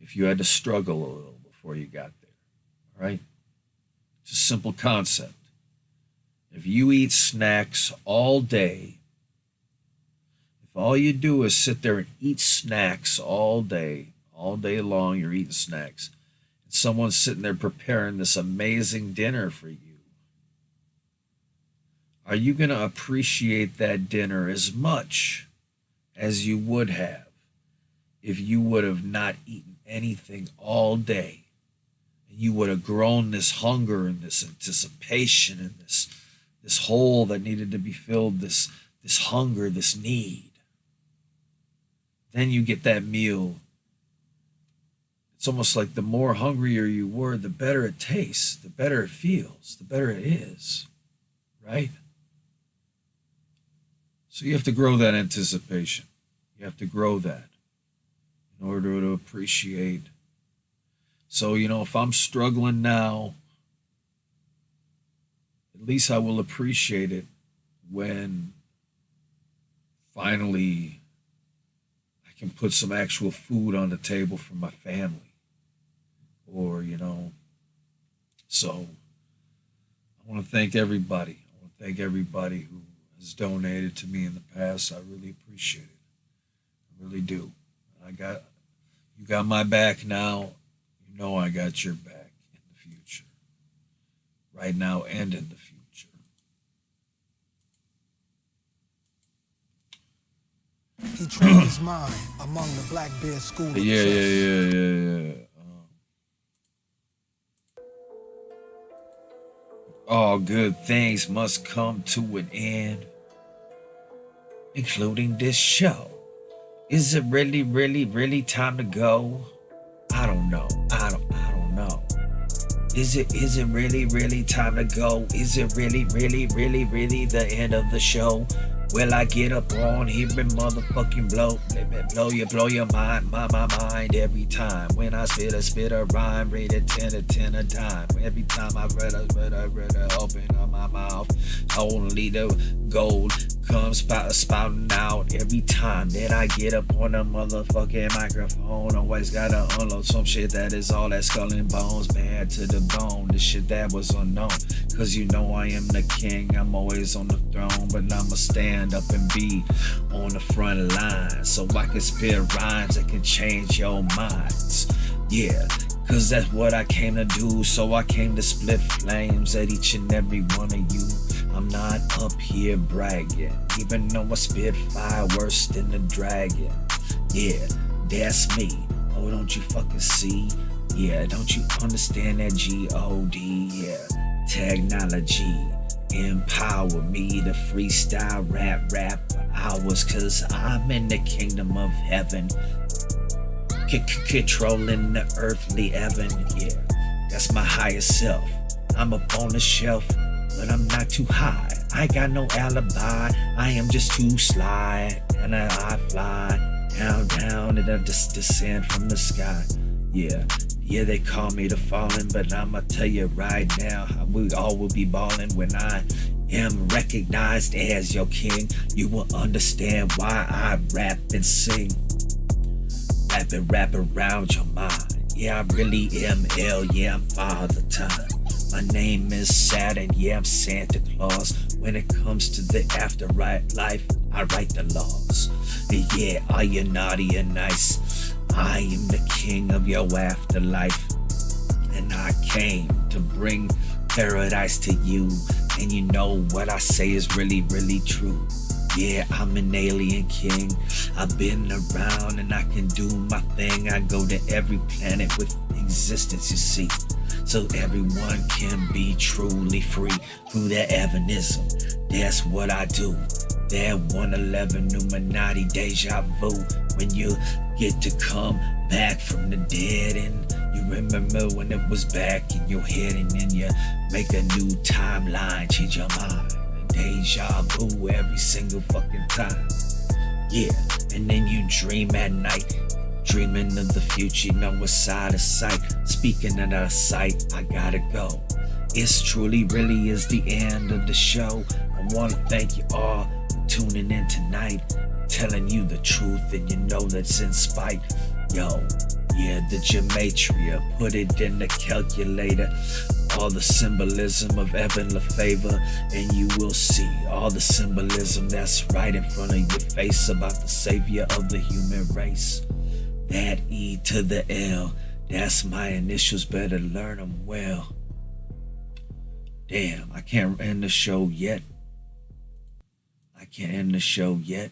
if you had to struggle a little before you got there. All right? It's a simple concept. If you eat snacks all day, if all you do is sit there and eat snacks all day long, you're eating snacks, and someone's sitting there preparing this amazing dinner for you, are you going to appreciate that dinner as much as you would have if you would have not eaten anything all day? And you would have grown this hunger and this anticipation and this hole that needed to be filled, this hunger, this need. Then you get that meal. It's almost like the more hungrier you were, the better it tastes, the better it feels, the better it is, right? So you have to grow that anticipation. You have to grow that in order to appreciate. So, if I'm struggling now, at least I will appreciate it when finally I can put some actual food on the table for my family. Or, so I want to thank everybody. I want to thank everybody who has donated to me in the past. I really appreciate it. I really do. You got my back now. You know I got your back in the future. Right now and in the future. He trained his mind among the Black Bear School of Yeah. All good things must come to an end, including this show. Is it really, really, really time to go? I don't know. I don't know. Is it really, really time to go? Is it really, really, really, really the end of the show? Will I get up on here and motherfucking blow your mind, my mind every time. When I spit a rhyme, rate it 10 a dime. Every time I read a, open up my mouth, only the gold comes spouting out. Every time that I get up on a motherfucking microphone, always gotta unload some shit that is all that skull and bones, bad to the bone. The shit that was unknown, cause you know I am the king. I'm always on the throne, but I'ma stand up and be on the front line so I can spit rhymes that can change your minds. Yeah, cause that's what I came to do. So I came to split flames at each and every one of you. I'm not up here bragging, even though I spit fire worse than the dragon. Yeah, that's me. Oh, don't you fucking see? Yeah, don't you understand that G-O-D? Yeah, technology empower me to freestyle rap for hours, cause I'm in the kingdom of heaven, controlling the earthly heaven. Yeah, that's my higher self. I'm up on the shelf, but I'm not too high. I got no alibi, I am just too sly, and I fly down and I just descend from the sky. Yeah, they call me the fallen, but I'ma tell you right now, we all will be ballin' when I am recognized as your king. You will understand why I rap and sing. Rap around your mind. Yeah, I really am L, yeah, I'm Father Time. My name is Saturn, yeah, I'm Santa Claus. When it comes to the afterlife, I write the laws. Yeah, are you naughty or nice? I am the king of your afterlife, and I came to bring paradise to you. And you know what I say is really, really true. Yeah, I'm an alien king. I've been around and I can do my thing. I go to every planet with existence, you see, so everyone can be truly free through their Evanism. That's what I do. That 111 Illuminati deja vu. When you get to come back from the dead and you remember when it was back in your head, and then you make a new timeline, change your mind. Deja vu every single fucking time. Yeah, and then you dream at night, Dreaming of the future, know it's out of sight. Speaking of our sight, I gotta go. It's truly, really is the end of the show. I wanna thank you all for tuning in tonight, telling you the truth, and you know that's in spite. Yo, yeah, the gematria, put it in the calculator. All the symbolism of Evan Lefavor, and you will see all the symbolism that's right in front of your face about the savior of the human race. That E to the L, that's my initials, better learn them well. Damn, I can't end the show yet. I can't end the show yet.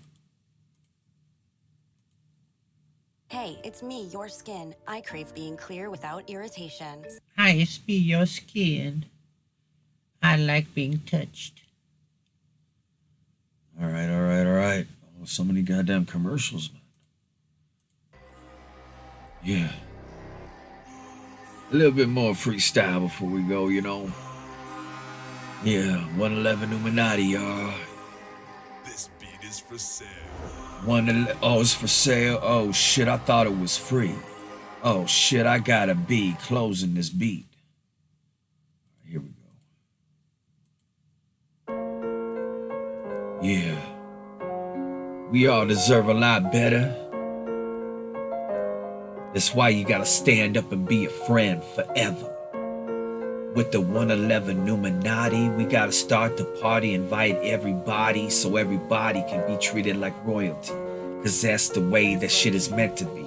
Hey, it's me, your skin. I crave being clear without irritation. Hi, it's me, your skin. I like being touched. All right. Oh, so many goddamn commercials, man. Yeah. A little bit more freestyle before we go, you know. Yeah, 111 Illuminati, y'all. This beat is for sale. Oh, it's for sale. Oh shit, I thought it was free. Oh shit, I gotta be closing this beat. Here we go. Yeah. We all deserve a lot better. That's why you gotta stand up and be a friend forever. With the 111 Illuminati, we gotta start the party, invite everybody so everybody can be treated like royalty. Cause that's the way that shit is meant to be.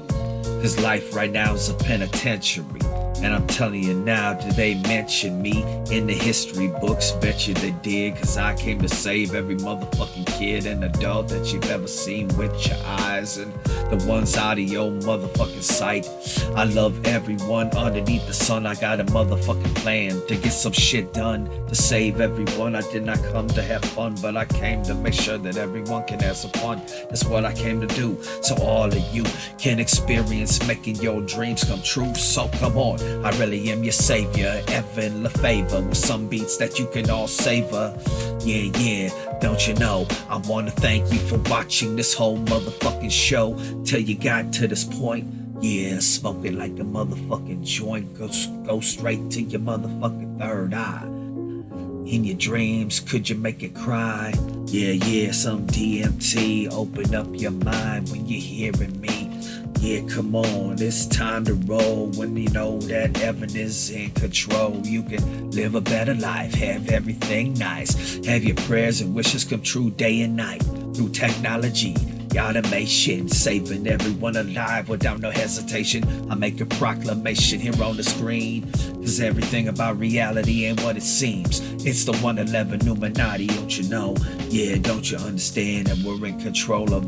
Cause life right now is a penitentiary. And I'm telling you now, did they mention me in the history books? Bet you they did, cause I came to save every motherfucking kid and adult that you've ever seen with your eyes and the ones out of your motherfucking sight. I love everyone underneath the sun. I got a motherfucking plan to get some shit done, to save everyone. I did not come to have fun, but I came to make sure that everyone can have some fun. That's what I came to do, so all of you can experience making your dreams come true. So come on, I really am your savior, Evan Lefavor, with some beats that you can all savor. Yeah, don't you know, I wanna thank you for watching this whole motherfucking show till you got to this point. Yeah, smoking like a motherfucking joint, go straight to your motherfucking third eye. In your dreams, could you make it cry? Yeah, some DMT, open up your mind when you're hearing me. Yeah, come on, it's time to roll. When you know that Evan is in control, you can live a better life, have everything nice, have your prayers and wishes come true day and night. Through technology, automation, saving everyone alive without no hesitation. I make a proclamation here on the screen, cause everything about reality ain't what it seems. It's the 111 Illuminati, don't you know? Yeah, don't you understand that we're in control of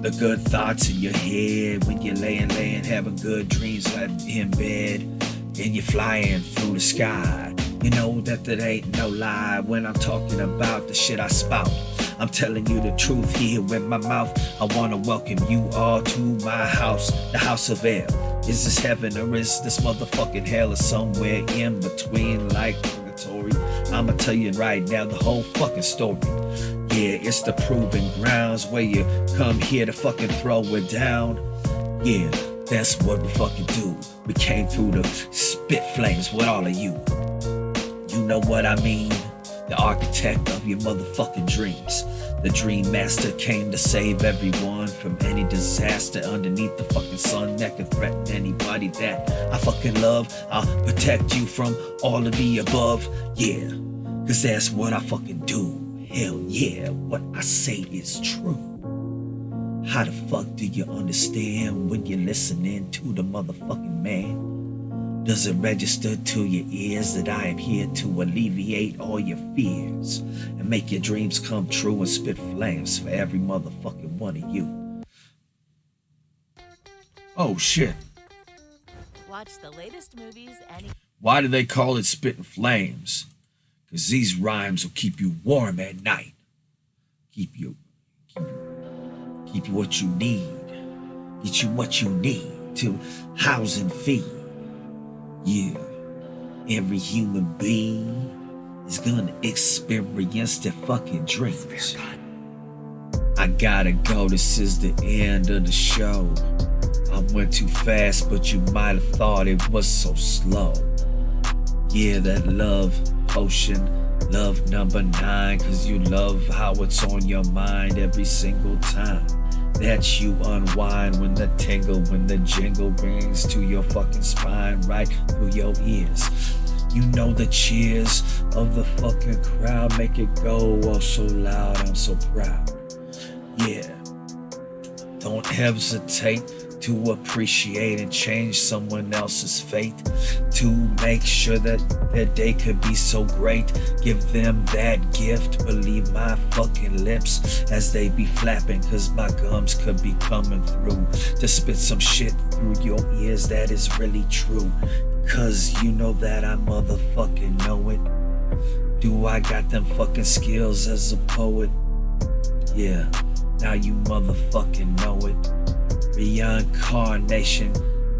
the good thoughts in your head when you're laying, having good dreams in bed, and you're flying through the sky. You know that ain't no lie when I'm talking about the shit I spout. I'm telling you the truth here with my mouth. I wanna welcome you all to my house, the house of air. Is this heaven or is this motherfucking hell, or somewhere in between like purgatory? I'ma tell you right now the whole fucking story. Yeah, it's the proving grounds where you come here to fucking throw it down. Yeah, that's what we fucking do. We came through the spit flames with all of you. You know what I mean? The architect of your motherfucking dreams. The dream master came to save everyone from any disaster underneath the fucking sun that could threaten anybody that I fucking love. I'll protect you from all of the above. Yeah, cause that's what I fucking do. Hell yeah, what I say is true. How the fuck do you understand when you're listening to the motherfucking man? Does it register to your ears that I am here to alleviate all your fears and make your dreams come true and spit flames for every motherfucking one of you? Oh shit. Watch the latest movies Why do they call it spitting flames? Cause these rhymes will keep you warm at night. Keep you what you need. Get you what you need to house and feed. Yeah, every human being is gonna experience their fucking dreams. I gotta go, this is the end of the show. I went too fast, but you might have thought it was so slow. Yeah, that love potion, love number 9, 'cause you love how it's on your mind every single time that you unwind, when the tingle, when the jingle rings to your fucking spine, right through your ears. You know the cheers of the fucking crowd make it go oh so loud, I'm so proud. Yeah, don't hesitate to appreciate and change someone else's fate, to make sure that their day could be so great. Give them that gift, believe my fucking lips as they be flapping, 'cause my gums could be coming through to spit some shit through your ears that is really true. 'Cause you know that I motherfucking know it. Do I got them fucking skills as a poet? Yeah, now you motherfucking know it. Reincarnation,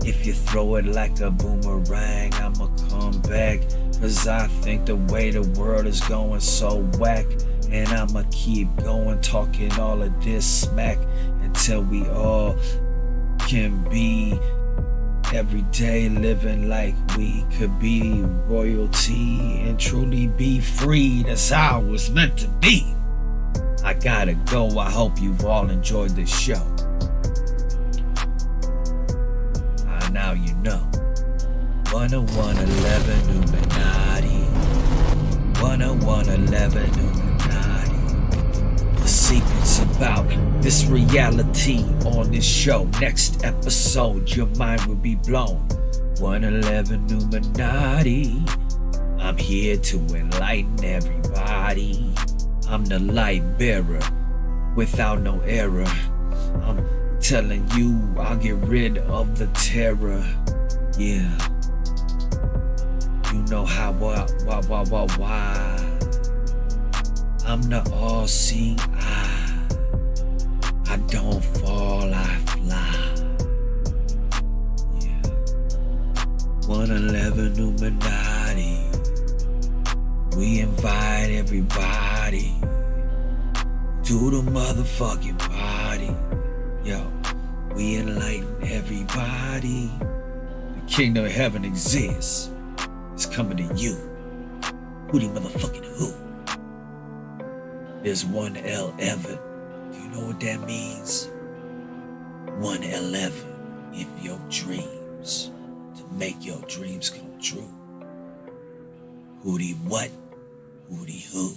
if you throw it like a boomerang, I'ma come back. 'Cause I think the way the world is going so whack, and I'ma keep going talking all of this smack until we all can be every day living like we could be royalty and truly be free. That's how it was meant to be. I gotta go. I hope you've all enjoyed this show. Now you know. 10111 Illuminati. 10111 Illuminati. The secrets about this reality on this show. Next episode, your mind will be blown. 111 Illuminati. I'm here to enlighten everybody. I'm the light bearer without no error. I'm telling you, I'll get rid of the terror. Yeah. You know how, why. I'm the all-seeing eye. I don't fall, I fly. Yeah. 111 Illuminati. We invite everybody to the motherfucking party. Yo, we enlighten everybody. The kingdom of heaven exists. It's coming to you. Who the motherfucking who? There's one L Evan. Do you know what that means? 111 in your dreams. To make your dreams come true. Who the what? Who the who?